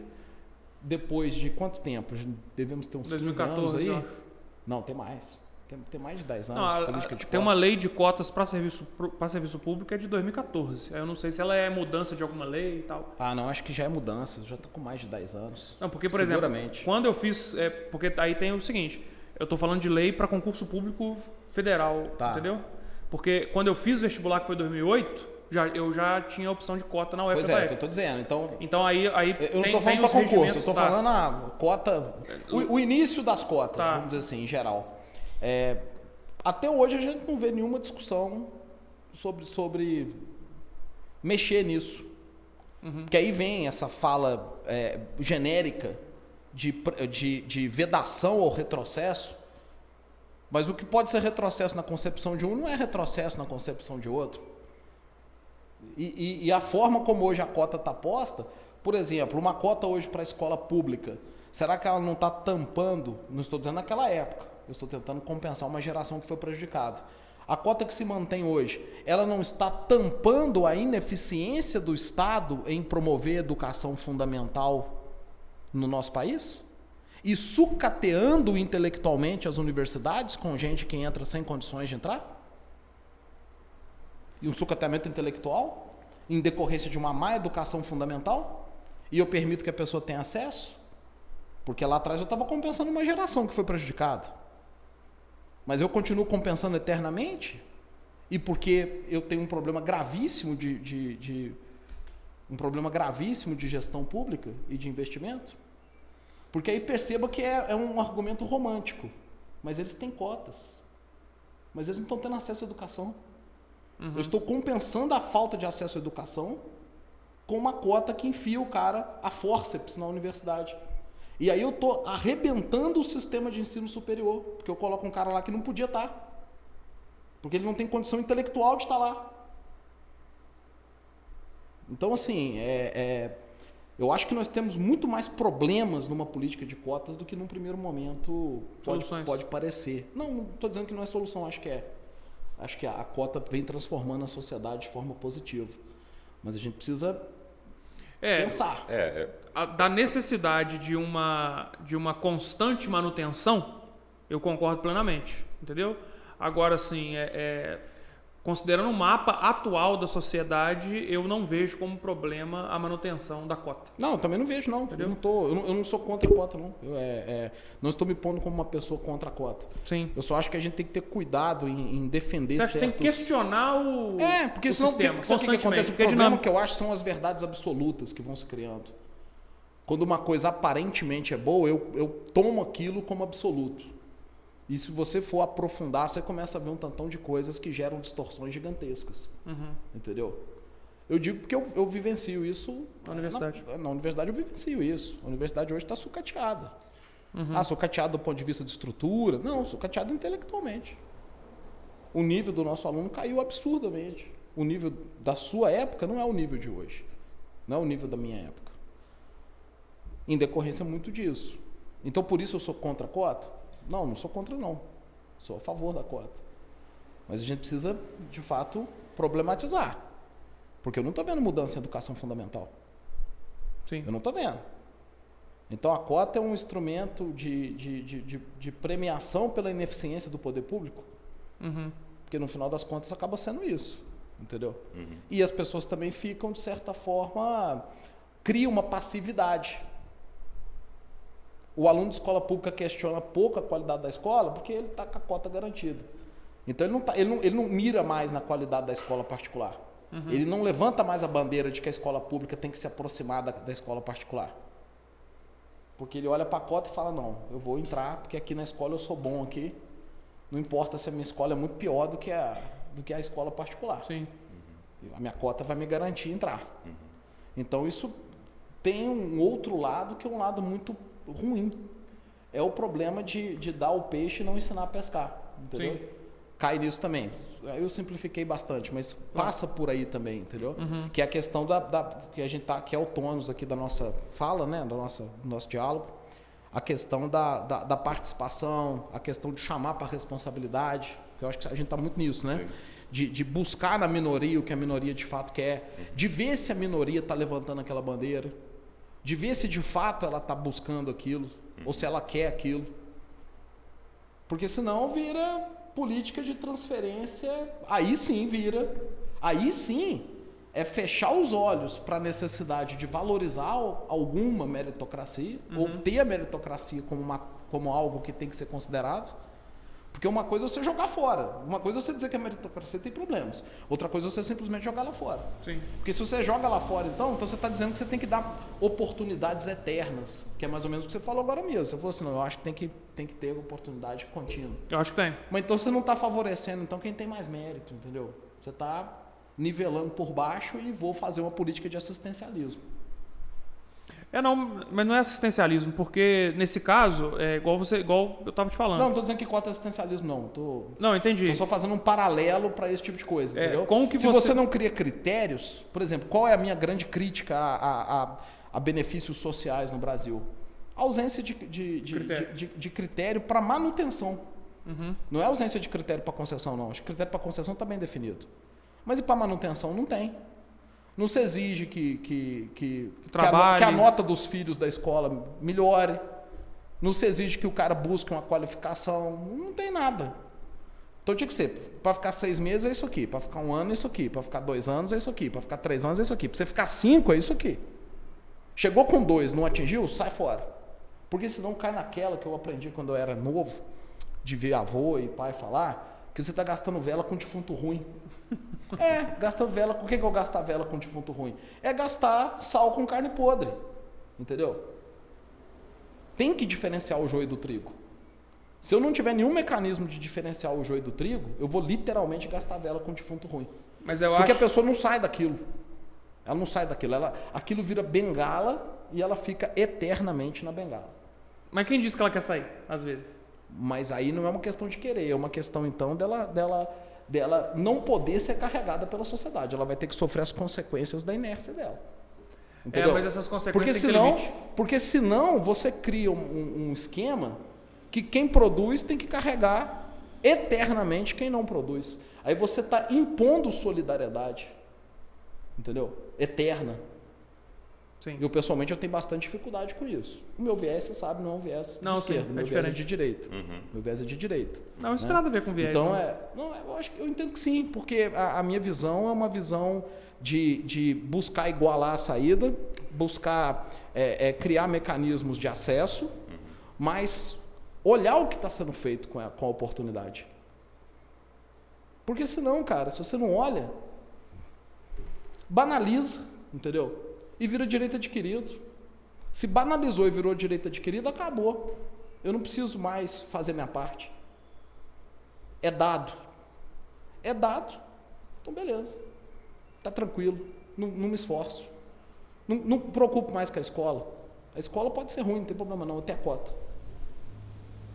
depois de quanto tempo? Devemos ter uns 2014 15 anos aí? Não, tem mais. Tem mais de 10 anos de política de cotas. Tem uma lei de cotas para serviço público é de 2014. Eu não sei se ela é mudança de alguma lei e tal. Não, acho que já é mudança. Já está com mais de 10 anos. Não, porque, por exemplo, quando eu fiz... porque aí tem o seguinte, eu estou falando de lei para concurso público federal, entendeu? Porque quando eu fiz vestibular, que foi em 2008, eu já tinha a opção de cota na UFPF. Pois é, que eu estou dizendo. Então aí eu não estou falando para concurso, eu estou falando a cota... O início das cotas, vamos dizer assim, em geral. Até hoje a gente não vê nenhuma discussão sobre mexer nisso. Porque aí vem essa fala genérica de vedação ou retrocesso, mas o que pode ser retrocesso na concepção de um não é retrocesso na concepção de outro. E a forma como hoje a cota está posta, por exemplo, uma cota hoje para a escola pública, será que ela não está tampando, não estou dizendo naquela época, eu estou tentando compensar uma geração que foi prejudicada. A cota que se mantém hoje, ela não está tampando a ineficiência do Estado em promover educação fundamental no nosso país? E sucateando intelectualmente as universidades com gente que entra sem condições de entrar? E um sucateamento intelectual em decorrência de uma má educação fundamental? E eu permito que a pessoa tenha acesso? Porque lá atrás eu estava compensando uma geração que foi prejudicada. Mas eu continuo compensando eternamente? E porque eu tenho um problema gravíssimo de gestão pública e de investimento? Porque aí perceba que é um argumento romântico. Mas eles têm cotas. Mas eles não estão tendo acesso à educação. Eu estou compensando a falta de acesso à educação com uma cota que enfia o cara a fórceps na universidade. E aí eu estou arrebentando o sistema de ensino superior, porque eu coloco um cara lá que não podia estar. Porque ele não tem condição intelectual de estar lá. Então, assim, eu acho que nós temos muito mais problemas numa política de cotas do que num primeiro momento pode parecer. Não estou dizendo que não é solução, acho que é. Acho que a cota vem transformando a sociedade de forma positiva. Mas a gente precisa pensar. Da necessidade de uma constante manutenção, eu concordo plenamente, entendeu? Agora, assim, considerando o mapa atual da sociedade, eu não vejo como problema a manutenção da cota. Não, eu também não vejo, não. Eu não sou contra a cota, não. Não estou me pondo como uma pessoa contra a cota. Sim. Eu só acho que a gente tem que ter cuidado em defender certos... Você acha que tem que questionar porque o senão, sistema, sabe o que acontece? O problema que eu acho são as verdades absolutas que vão se criando. Quando uma coisa aparentemente é boa, eu tomo aquilo como absoluto. E se você for aprofundar, você começa a ver um tantão de coisas que geram distorções gigantescas. Entendeu? Eu digo porque eu vivencio isso na universidade. Na universidade eu vivencio isso. A universidade hoje está sucateada. Sucateada do ponto de vista de estrutura? Não, sucateada intelectualmente. O nível do nosso aluno caiu absurdamente. O nível da sua época não é o nível de hoje. Não é o nível da minha época. Em decorrência muito disso. Então, por isso eu sou contra a cota? Não sou contra, não. Sou a favor da cota. Mas a gente precisa, de fato, problematizar. Porque eu não estou vendo mudança em educação fundamental. Sim. Eu não estou vendo. Então, a cota é um instrumento de premiação pela ineficiência do poder público. Porque, no final das contas, acaba sendo isso. Entendeu? E as pessoas também ficam, de certa forma, criam uma passividade. O aluno de escola pública questiona pouco a qualidade da escola porque ele está com a cota garantida. Então ele não mira mais na qualidade da escola particular. Ele não levanta mais a bandeira de que a escola pública tem que se aproximar da escola particular. Porque ele olha para a cota e fala, não, eu vou entrar porque aqui na escola eu sou bom aqui. Não importa se a minha escola é muito pior do que a escola particular. Sim. A minha cota vai me garantir entrar. Então isso tem um outro lado que é um lado muito ruim. É o problema de dar o peixe e não ensinar a pescar, entendeu? Sim. Cai nisso também. Eu simplifiquei bastante, mas passa por aí também, entendeu? Que é a questão que a gente que é o tônus aqui da nossa fala, né, do nosso diálogo, a questão da participação, a questão de chamar para a responsabilidade, que eu acho que a gente está muito nisso, né? De buscar na minoria o que a minoria de fato quer, de ver se a minoria está levantando aquela bandeira, de ver se de fato ela está buscando aquilo, ou se ela quer aquilo. Porque senão vira política de transferência, aí sim é fechar os olhos para a necessidade de valorizar alguma meritocracia, ou ter a meritocracia como algo que tem que ser considerado. Porque uma coisa é você jogar fora. Uma coisa é você dizer que a meritocracia tem problemas. Outra coisa é você simplesmente jogar lá fora. Sim. Porque se você joga lá fora, então você está dizendo que você tem que dar oportunidades eternas. Que é mais ou menos o que você falou agora mesmo. Você falou assim, não, eu acho que tem que ter oportunidade contínua. Eu acho que tem. Mas então você não está favorecendo então quem tem mais mérito, entendeu? Você está nivelando por baixo e vou fazer uma política de assistencialismo. Mas não é assistencialismo, porque nesse caso, igual eu estava te falando. Não estou dizendo que cota é assistencialismo, não. Não, entendi. Estou só fazendo um paralelo para esse tipo de coisa, entendeu? Se você não cria critérios, por exemplo, qual é a minha grande crítica a benefícios sociais no Brasil? A ausência de critério para manutenção. Não é ausência de critério para concessão, não. Acho que critério para concessão está bem definido. Mas e para manutenção não tem. Não se exige que a nota dos filhos da escola melhore. Não se exige que o cara busque uma qualificação. Não tem nada. Então tinha que ser, para ficar 6 meses é isso aqui, para ficar 1 ano é isso aqui, para ficar 2 anos é isso aqui, para ficar 3 anos é isso aqui, para você ficar 5 é isso aqui. Chegou com 2, não atingiu, sai fora. Porque senão cai naquela que eu aprendi quando eu era novo, de ver avô e pai falar, que você está gastando vela com defunto ruim. Gastando vela. Por que eu gastar vela com defunto ruim? É gastar sal com carne podre. Entendeu? Tem que diferenciar o joio do trigo. Se eu não tiver nenhum mecanismo de diferenciar o joio do trigo, eu vou literalmente gastar vela com defunto ruim. Porque a pessoa não sai daquilo. Ela não sai daquilo. Aquilo vira bengala e ela fica eternamente na bengala. Mas quem disse que ela quer sair, às vezes? Mas aí não é uma questão de querer, é uma questão, então, dela não poder ser carregada pela sociedade. Ela vai ter que sofrer as consequências da inércia dela. Entendeu? Mas essas consequências têm que ter limite. Porque senão você cria um esquema que quem produz tem que carregar eternamente quem não produz. Aí você está impondo solidariedade, entendeu? Eterna. Sim. Eu, pessoalmente, eu tenho bastante dificuldade com isso. O meu viés, você sabe, não é um viés de esquerda. O meu viés é de direita. Meu viés é de direita. Não, isso tem nada a ver com viés. Então, eu entendo que sim, porque a minha visão é uma visão de buscar igualar a saída, buscar criar mecanismos de acesso, mas olhar o que está sendo feito com a oportunidade. Porque senão, cara, se você não olha, banaliza, entendeu? E vira direito adquirido. Se banalizou e virou direito adquirido, acabou. Eu não preciso mais fazer minha parte. É dado. É dado. Então, beleza. Tá tranquilo. Não me esforço. Não me preocupo mais com a escola. A escola pode ser ruim, não tem problema não. Eu tenho a cota.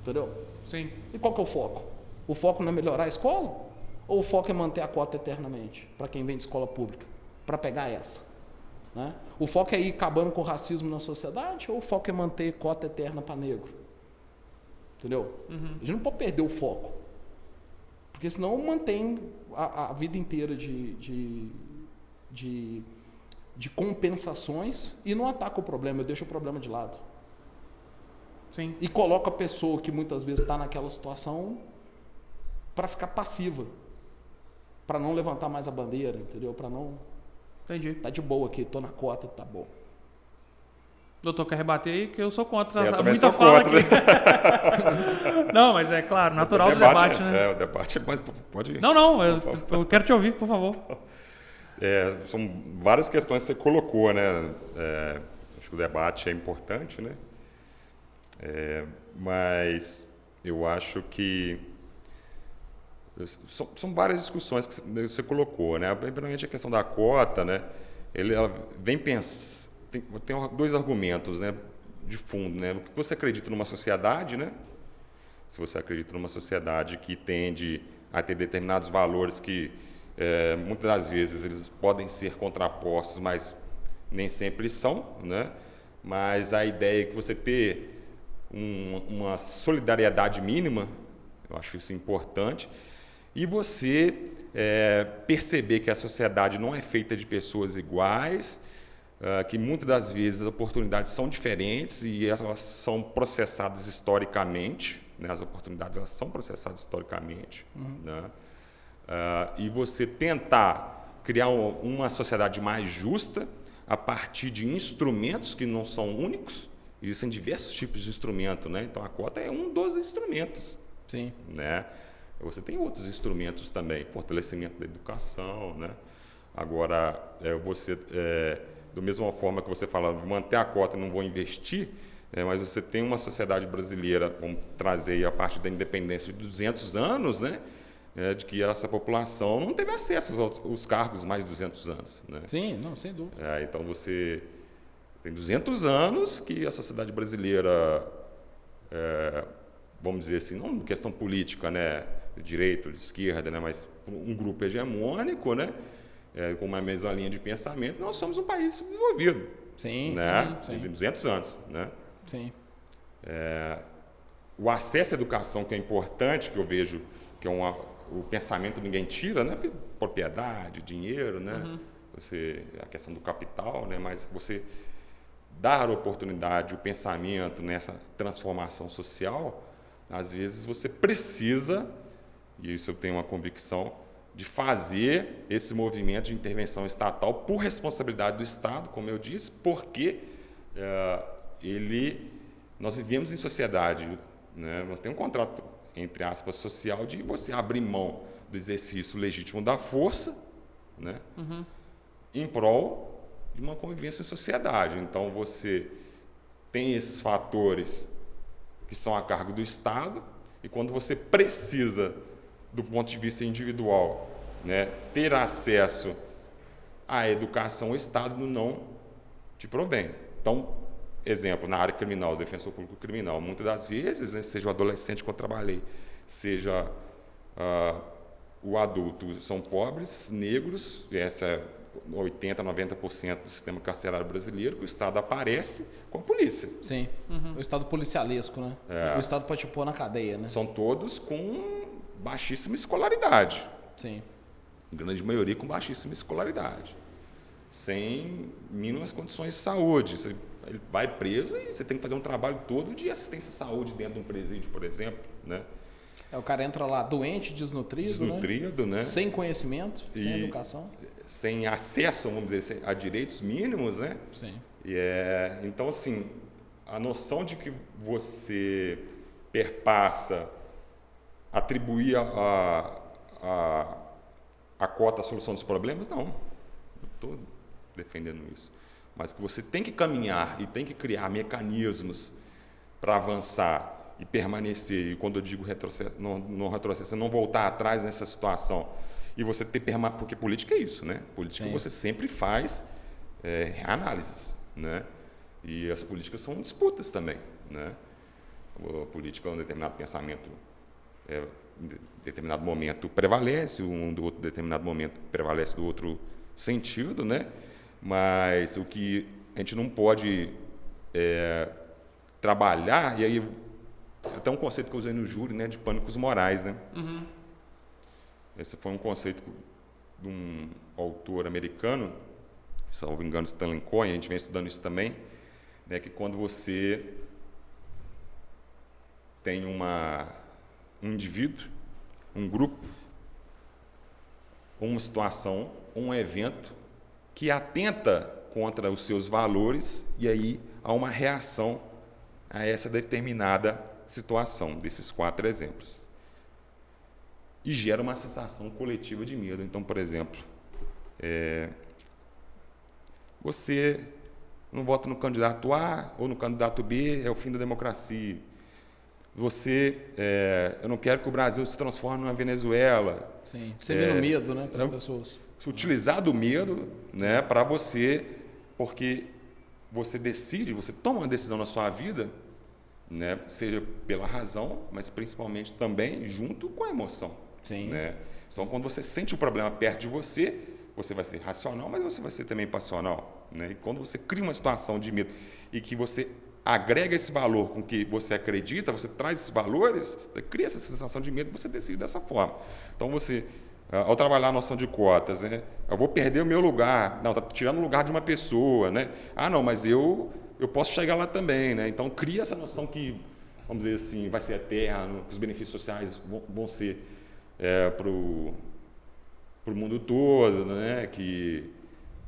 Entendeu? Sim. E qual que é o foco? O foco não é melhorar a escola? Ou o foco é manter a cota eternamente? Para quem vem de escola pública? Para pegar essa? Né? O foco é ir acabando com o racismo na sociedade ou o foco é manter cota eterna para negro? Entendeu? A gente não pode perder o foco. Porque senão mantém a vida inteira de compensações e não ataca o problema, eu deixo o problema de lado. Sim. E coloca a pessoa que muitas vezes está naquela situação para ficar passiva. Para não levantar mais a bandeira, entendeu? Para não... Entendi. Tá de boa aqui, tô na cota, tá bom. Doutor, quer rebater aí? Que eu sou contra. Eu também muita sou fala contra. Aqui. Não, mas é claro, natural do debate, né? O debate, mas pode ir. Não, eu quero te ouvir, por favor. São várias questões que você colocou, né? Acho que o debate é importante, né? Mas eu acho que são várias discussões que você colocou, né? Primeiramente a questão da cota, né? Ela vem pensar, tem dois argumentos, né? De fundo, né? O que você acredita numa sociedade, né? Se você acredita numa sociedade que tende a ter determinados valores que muitas das vezes eles podem ser contrapostos, mas nem sempre são, né? Mas a ideia é que você ter uma solidariedade mínima, eu acho isso importante. E você perceber que a sociedade não é feita de pessoas iguais, que muitas das vezes as oportunidades são diferentes e elas são processadas historicamente, né? As oportunidades elas são processadas historicamente. Né? E você tentar criar uma sociedade mais justa a partir de instrumentos que não são únicos. Existem diversos tipos de instrumento, né? Então a cota é um dos instrumentos. Sim. Né? Você tem outros instrumentos também, fortalecimento da educação, né? Agora, você, da mesma forma que você fala, manter a cota e não vou investir, mas você tem uma sociedade brasileira, vamos trazer aí a parte da independência de 200 anos, né? De que essa população não teve acesso aos cargos mais de 200 anos. Né? Sim, não, sem dúvida. Então você tem 200 anos que a sociedade brasileira, vamos dizer assim, não questão política, né? De direita ou de esquerda, né? Mas um grupo hegemônico, né? Com uma mesma linha de pensamento, nós somos um país subdesenvolvido. Sim. Né? Sim. Tem 200 anos. Né? Sim. O acesso à educação, que é importante, que eu vejo que é o pensamento ninguém tira, né? Propriedade, dinheiro, né? A questão do capital, né? Mas você dar oportunidade, o pensamento nessa transformação social, às vezes você precisa, e isso eu tenho uma convicção, de fazer esse movimento de intervenção estatal por responsabilidade do Estado, como eu disse, porque nós vivemos em sociedade, né? Nós temos um contrato, entre aspas, social, de você abrir mão do exercício legítimo da força, né? Em prol de uma convivência em sociedade. Então, você tem esses fatores que são a cargo do Estado E quando você precisa, do ponto de vista individual, né, ter acesso à educação, o Estado não te provém. Então, exemplo, na área criminal, defensor público criminal, muitas das vezes, né, seja o adolescente que eu trabalhei, seja o adulto, são pobres, negros, essa é 80%, 90% do sistema carcerário brasileiro, que o Estado aparece com a polícia. Sim, o Estado policialesco, né? O Estado pode te pôr na cadeia, né? São todos com baixíssima escolaridade. Sim. Grande maioria com baixíssima escolaridade. Sem mínimas condições de saúde. Ele vai preso e você tem que fazer um trabalho todo de assistência à saúde dentro de um presídio, por exemplo, né? O cara entra lá doente, desnutrido, né? Sem conhecimento, sem educação. Sem acesso, vamos dizer, a direitos mínimos, né? Sim. Então, assim, a noção de que você perpassa atribuir a cota à solução dos problemas, não estou defendendo isso. Mas que você tem que caminhar e tem que criar mecanismos para avançar e permanecer, e quando eu digo retrocesso, não retrocesso, não voltar atrás nessa situação, e você ter permanência, porque política é isso, né? Política Sim. Você sempre faz análises, né? E as políticas são disputas também, né? A política é um determinado pensamento, em determinado momento prevalece, do outro determinado momento prevalece do outro sentido, né? Mas o que a gente não pode trabalhar, e aí até um conceito que eu usei no júri, né, de pânicos morais, né? Uhum. Esse foi um conceito de um autor americano, salvo engano, Stanley Cohen, a gente vem estudando isso também, né, que quando você tem um indivíduo, um grupo, uma situação, um evento que atenta contra os seus valores, e aí há uma reação a essa determinada situação, desses 4 exemplos. E gera uma sensação coletiva de medo. Então, por exemplo, você não vota no candidato A ou no candidato B, é o fim da democracia. Eu não quero que o Brasil se transforme numa Venezuela. Sim, semendo medo, né, para as pessoas. Utilizar do medo, né, para você, porque você decide, você toma uma decisão na sua vida, né, seja pela razão, mas principalmente também junto com a emoção. Sim. Né? Então, quando você sente o problema perto de você, você vai ser racional, mas você vai ser também passional. Né? E quando você cria uma situação de medo e que você agrega esse valor com que você acredita, você traz esses valores, você cria essa sensação de medo, você decide dessa forma. Então, você, ao trabalhar a noção de cotas, né, eu vou perder o meu lugar, não, está tirando o lugar de uma pessoa, né? Ah, não, mas eu posso chegar lá também, né? Então cria essa noção que, vamos dizer assim, vai ser eterno, que os benefícios sociais vão ser para o mundo todo, né? Que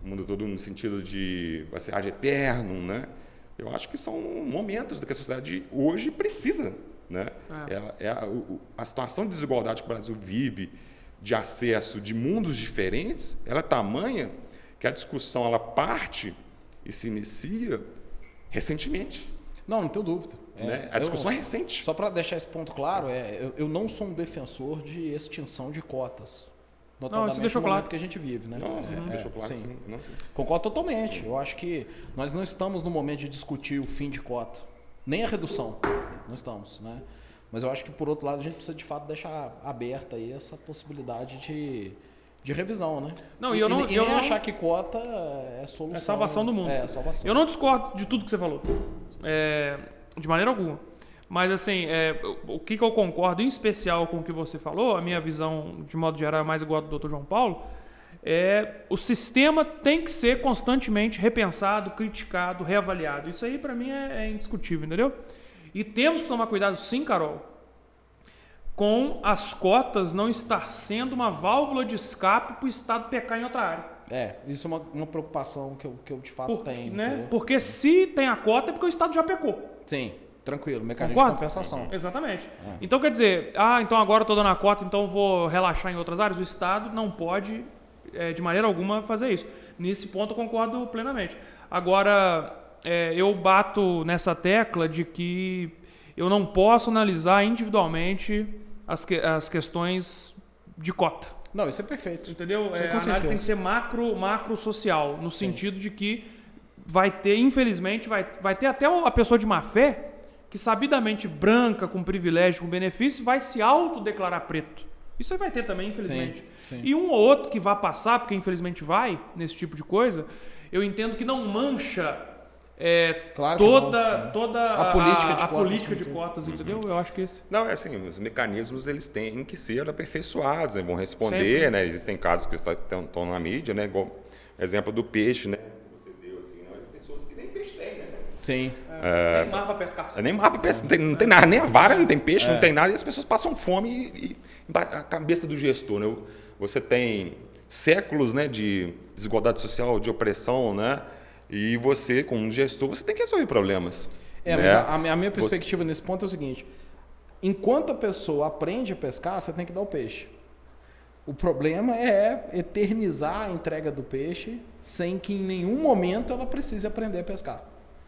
o mundo todo no sentido de vai ser ad eterno, né? Eu acho que são momentos que a sociedade hoje precisa, né? A situação de desigualdade que o Brasil vive, de acesso de mundos diferentes, ela é tamanha que a discussão ela parte e se inicia recentemente. Não tenho dúvida. Né? A discussão é recente. Só para deixar esse ponto claro, eu não sou um defensor de extinção de cotas. Notadamente no momento que a gente vive. Né? Deixou claro. Sim. Concordo totalmente. Eu acho que nós não estamos no momento de discutir o fim de cota, nem a redução. Não estamos. Né? Mas eu acho que, por outro lado, a gente precisa, de fato, deixar aberta aí essa possibilidade de revisão, né? Não, eu não achar que cota é solução. É salvação do mundo. É salvação. Eu não discordo de tudo que você falou. De maneira alguma. Mas, assim, o que eu concordo, em especial com o que você falou, a minha visão, de modo geral, é mais igual a do Dr. João Paulo, o sistema tem que ser constantemente repensado, criticado, reavaliado. Isso aí, para mim, é indiscutível, entendeu? E temos que tomar cuidado, sim, Carol, com as cotas não estar sendo uma válvula de escape para o Estado pecar em outra área. Isso é uma preocupação que eu de fato tenho. Né? Porque se tem a cota é porque o Estado já pecou. Sim, tranquilo, mecanismo de compensação. Exatamente. Então quer dizer, então agora eu estou dando a cota, então eu vou relaxar em outras áreas. O Estado não pode, de maneira alguma, fazer isso. Nesse ponto eu concordo plenamente. Agora, eu bato nessa tecla de que eu não posso analisar individualmente as questões de cota. Não, isso é perfeito. Entendeu? Isso A análise tem que ser macro social, no sentido de que vai ter, infelizmente, vai ter até a pessoa de má fé que sabidamente branca, com privilégio, com benefício, vai se autodeclarar preto. Isso aí vai ter também, infelizmente. Sim. E um ou outro que vai passar, porque infelizmente vai, nesse tipo de coisa, eu entendo que não mancha claro toda a política de cotas, entendeu? Eu acho que esse... Não, é assim, os mecanismos eles têm que ser aperfeiçoados, né? Vão responder, Sempre. né? Existem casos que estão na mídia, né? Igual exemplo do peixe, né? Você deu assim, né? Pessoas que nem peixe tem, né? Sim. Nem mar para pescar. Nem mar para pescar, não tem nada, nem a vara, não tem peixe, não tem nada, e as pessoas passam fome e a cabeça do gestor, né? Você tem séculos, né, de desigualdade social, de opressão, né? E você, como um gestor, você tem que resolver problemas. Mas né? a minha perspectiva nesse ponto é o seguinte: enquanto a pessoa aprende a pescar, você tem que dar o peixe. O problema é eternizar a entrega do peixe sem que em nenhum momento ela precise aprender a pescar.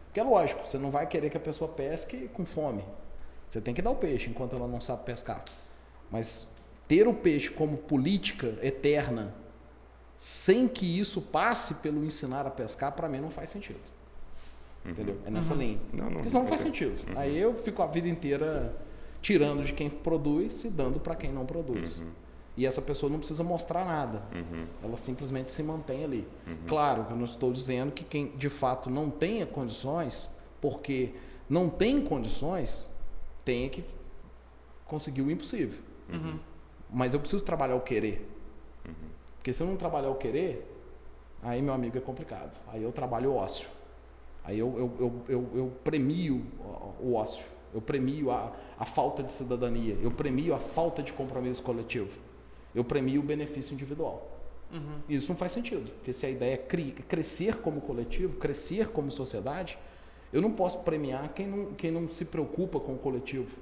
Porque é lógico, você não vai querer que a pessoa pesque com fome. Você tem que dar o peixe enquanto ela não sabe pescar. Mas ter o peixe como política eterna, sem que isso passe pelo ensinar a pescar, para mim não faz sentido. Entendeu? É nessa linha. Porque isso não faz sentido. Aí eu fico a vida inteira tirando de quem produz e dando para quem não produz. E essa pessoa não precisa mostrar nada. Ela simplesmente se mantém ali. Claro que eu não estou dizendo que quem de fato não tenha condições, porque não tem condições, tenha que conseguir o impossível. Mas eu preciso trabalhar o querer. Porque se eu não trabalhar o querer, aí, meu amigo, é complicado. Aí eu trabalho o ócio. Aí eu premio o ócio. Eu premio a falta de cidadania. Eu premio a falta de compromisso coletivo. Eu premio o benefício individual. Isso não faz sentido. Porque se a ideia é crescer como coletivo, crescer como sociedade, eu não posso premiar quem não se preocupa com o coletivo.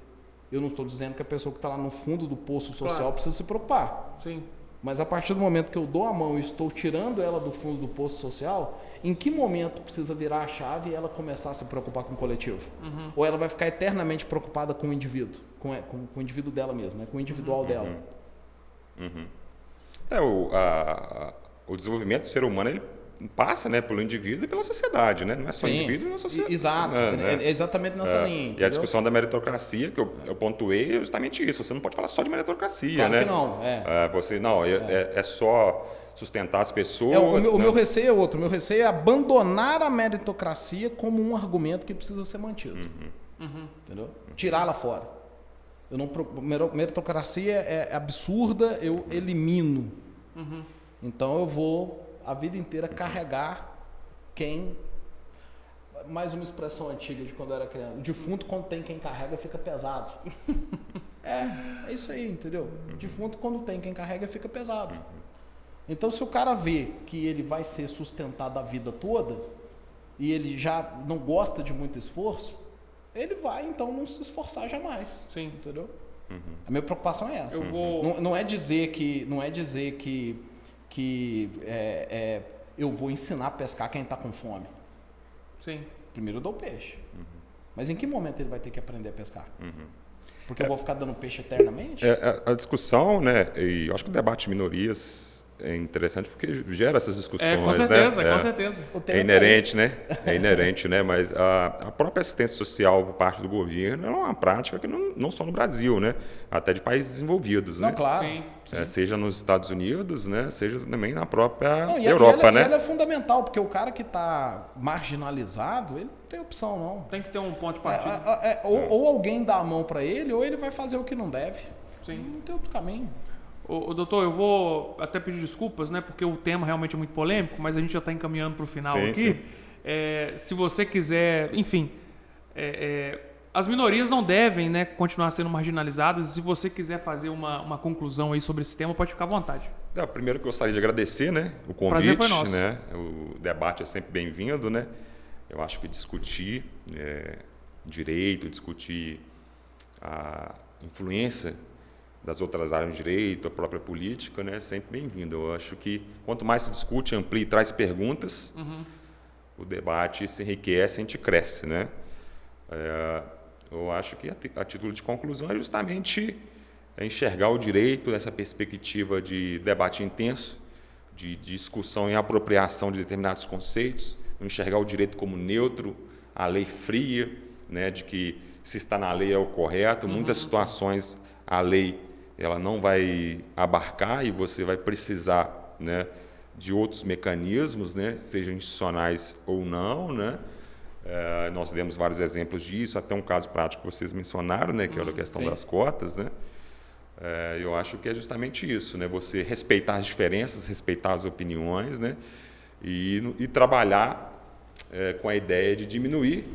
Eu não estou dizendo que a pessoa que está lá no fundo do poço social precisa se preocupar. Sim. Mas a partir do momento que eu dou a mão e estou tirando ela do fundo do poço social, em que momento precisa virar a chave e ela começar a se preocupar com o coletivo? Ou ela vai ficar eternamente preocupada com o indivíduo, com o indivíduo dela mesma, né? Com o individual dela? O desenvolvimento do ser humano ele passa, né, pelo indivíduo e pela sociedade, né? Não é só indivíduo, não é sociedade. Exato, né? é exatamente nessa linha. Entendeu? E a discussão da meritocracia, que eu pontuei, é justamente isso. Você não pode falar só de meritocracia, claro né? Que não. É só sustentar as pessoas. O meu receio é outro. O meu receio é abandonar a meritocracia como um argumento que precisa ser mantido. Entendeu? Tirá-la fora. Meritocracia é absurda, eu elimino. Então eu vou a vida inteira carregar quem... Mais uma expressão antiga de quando eu era criança. O defunto, quando tem quem carrega, fica pesado. É isso aí, entendeu? O defunto, quando tem quem carrega, fica pesado. Então, se o cara vê que ele vai ser sustentado a vida toda e ele já não gosta de muito esforço, ele vai, então, não se esforçar jamais. Sim. Entendeu? A minha preocupação é essa. Não é dizer que eu vou ensinar a pescar quem está com fome. Sim. Primeiro eu dou peixe. Mas em que momento ele vai ter que aprender a pescar? Porque eu vou ficar dando peixe eternamente? A discussão, né? E eu acho que o debate de minorias é interessante porque gera essas discussões. Com certeza, né? com certeza. É inerente, né? É inerente, né? Mas a própria assistência social por parte do governo é uma prática que não só no Brasil, né? Até de países desenvolvidos, né? Claro. Sim. Seja nos Estados Unidos, né? Seja também na própria Europa, né? Ela é fundamental, porque o cara que está marginalizado, ele não tem opção, não. Tem que ter um ponto de partida. Ou alguém dá a mão para ele, ou ele vai fazer o que não deve. Sim. Não tem outro caminho. Doutor, eu vou até pedir desculpas, né? Porque o tema realmente é muito polêmico, mas a gente já está encaminhando para o final aqui. Sim. Se você quiser, enfim, as minorias não devem, né, continuar sendo marginalizadas. Se você quiser fazer uma conclusão aí sobre esse tema, pode ficar à vontade. Primeiro que eu gostaria de agradecer, né, o convite. O prazer foi nosso. Né? O debate é sempre bem-vindo, né? Eu acho que discutir direito, discutir a influência das outras áreas do direito, a própria política, né, é sempre bem-vindo. Eu acho que quanto mais se discute, amplia e traz perguntas, o debate se enriquece, a gente cresce, né? Eu acho que a título de conclusão é justamente enxergar o direito nessa perspectiva de debate intenso, de discussão e apropriação de determinados conceitos, enxergar o direito como neutro, a lei fria, né, de que se está na lei é o correto. Muitas situações a lei ela não vai abarcar e você vai precisar, né, de outros mecanismos, né, sejam institucionais ou não, né? Nós demos vários exemplos disso, até um caso prático que vocês mencionaram, né, que era a questão das cotas, né? Eu acho que é justamente isso, né? Você respeitar as diferenças, respeitar as opiniões, né? E trabalhar com a ideia de diminuir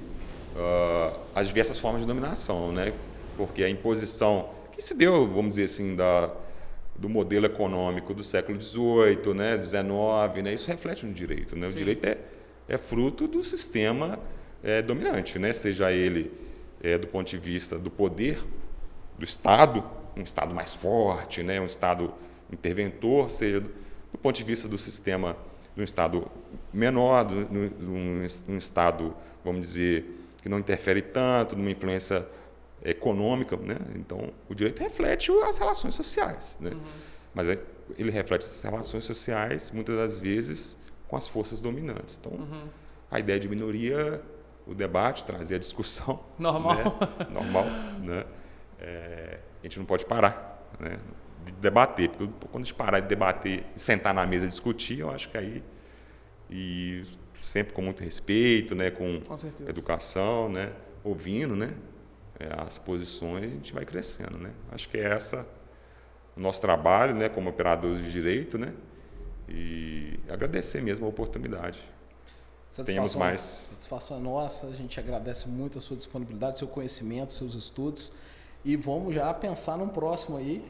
as diversas formas de dominação, né? Porque a imposição que se deu, vamos dizer assim, do modelo econômico do século XVIII, né, do XIX, né, isso reflete no direito, né? O direito é fruto do sistema dominante, né? Seja ele do ponto de vista do poder do Estado, um Estado mais forte, né, um Estado interventor, seja do ponto de vista do sistema de um Estado menor, de um Estado, vamos dizer, que não interfere tanto, numa influência econômica, né? Então, o direito reflete as relações sociais, né? Mas ele reflete essas relações sociais, muitas das vezes, com as forças dominantes. Então, a ideia de minoria, o debate, trazer a discussão. Normal. Né? Normal, né? A gente não pode parar, né, de debater, porque quando a gente parar de debater, sentar na mesa e discutir, eu acho que aí, e sempre com muito respeito, né, com educação, né, ouvindo, né, as posições, a gente vai crescendo, né. Acho que é essa o nosso trabalho, né, como operadores de direito, né, e agradecer mesmo a oportunidade. Tenhamos mais. Satisfação é nossa, a gente agradece muito a sua disponibilidade, seu conhecimento, seus estudos. E vamos já pensar num próximo aí,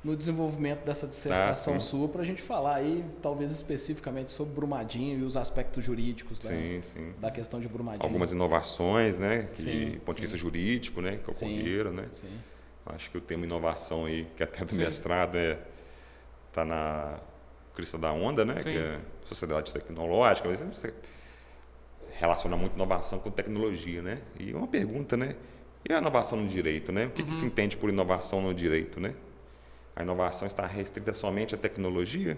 no desenvolvimento dessa dissertação sua, para a gente falar aí, talvez especificamente sobre Brumadinho e os aspectos jurídicos da questão de Brumadinho. Algumas inovações, né, do ponto de vista jurídico, né, que ocorreram, né. Sim. Acho que o tema inovação aí, que até do mestrado está na crista da onda, né, que é sociedade tecnológica, mas você relaciona muito inovação com tecnologia, né. E uma pergunta, né, e a inovação no direito, né? O que se entende por inovação no direito, né? A inovação está restrita somente à tecnologia?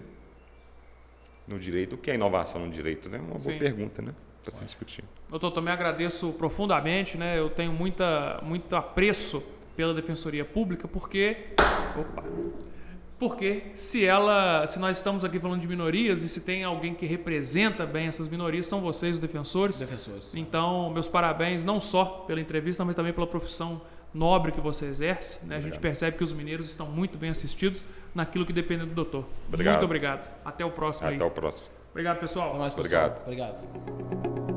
No direito, o que é inovação no direito, né? Uma boa pergunta, né? Para se discutir. Doutor, também agradeço profundamente, né? Eu tenho muito apreço pela Defensoria Pública, porque se nós estamos aqui falando de minorias e se tem alguém que representa bem essas minorias, são vocês, os defensores. Então, meus parabéns não só pela entrevista, mas também pela profissão nobre que você exerce, né? A gente percebe que os mineiros estão muito bem assistidos naquilo que depende do doutor. Obrigado. Muito obrigado. Até o próximo. Até o próximo. Obrigado, pessoal. Até mais, pessoal. Obrigado.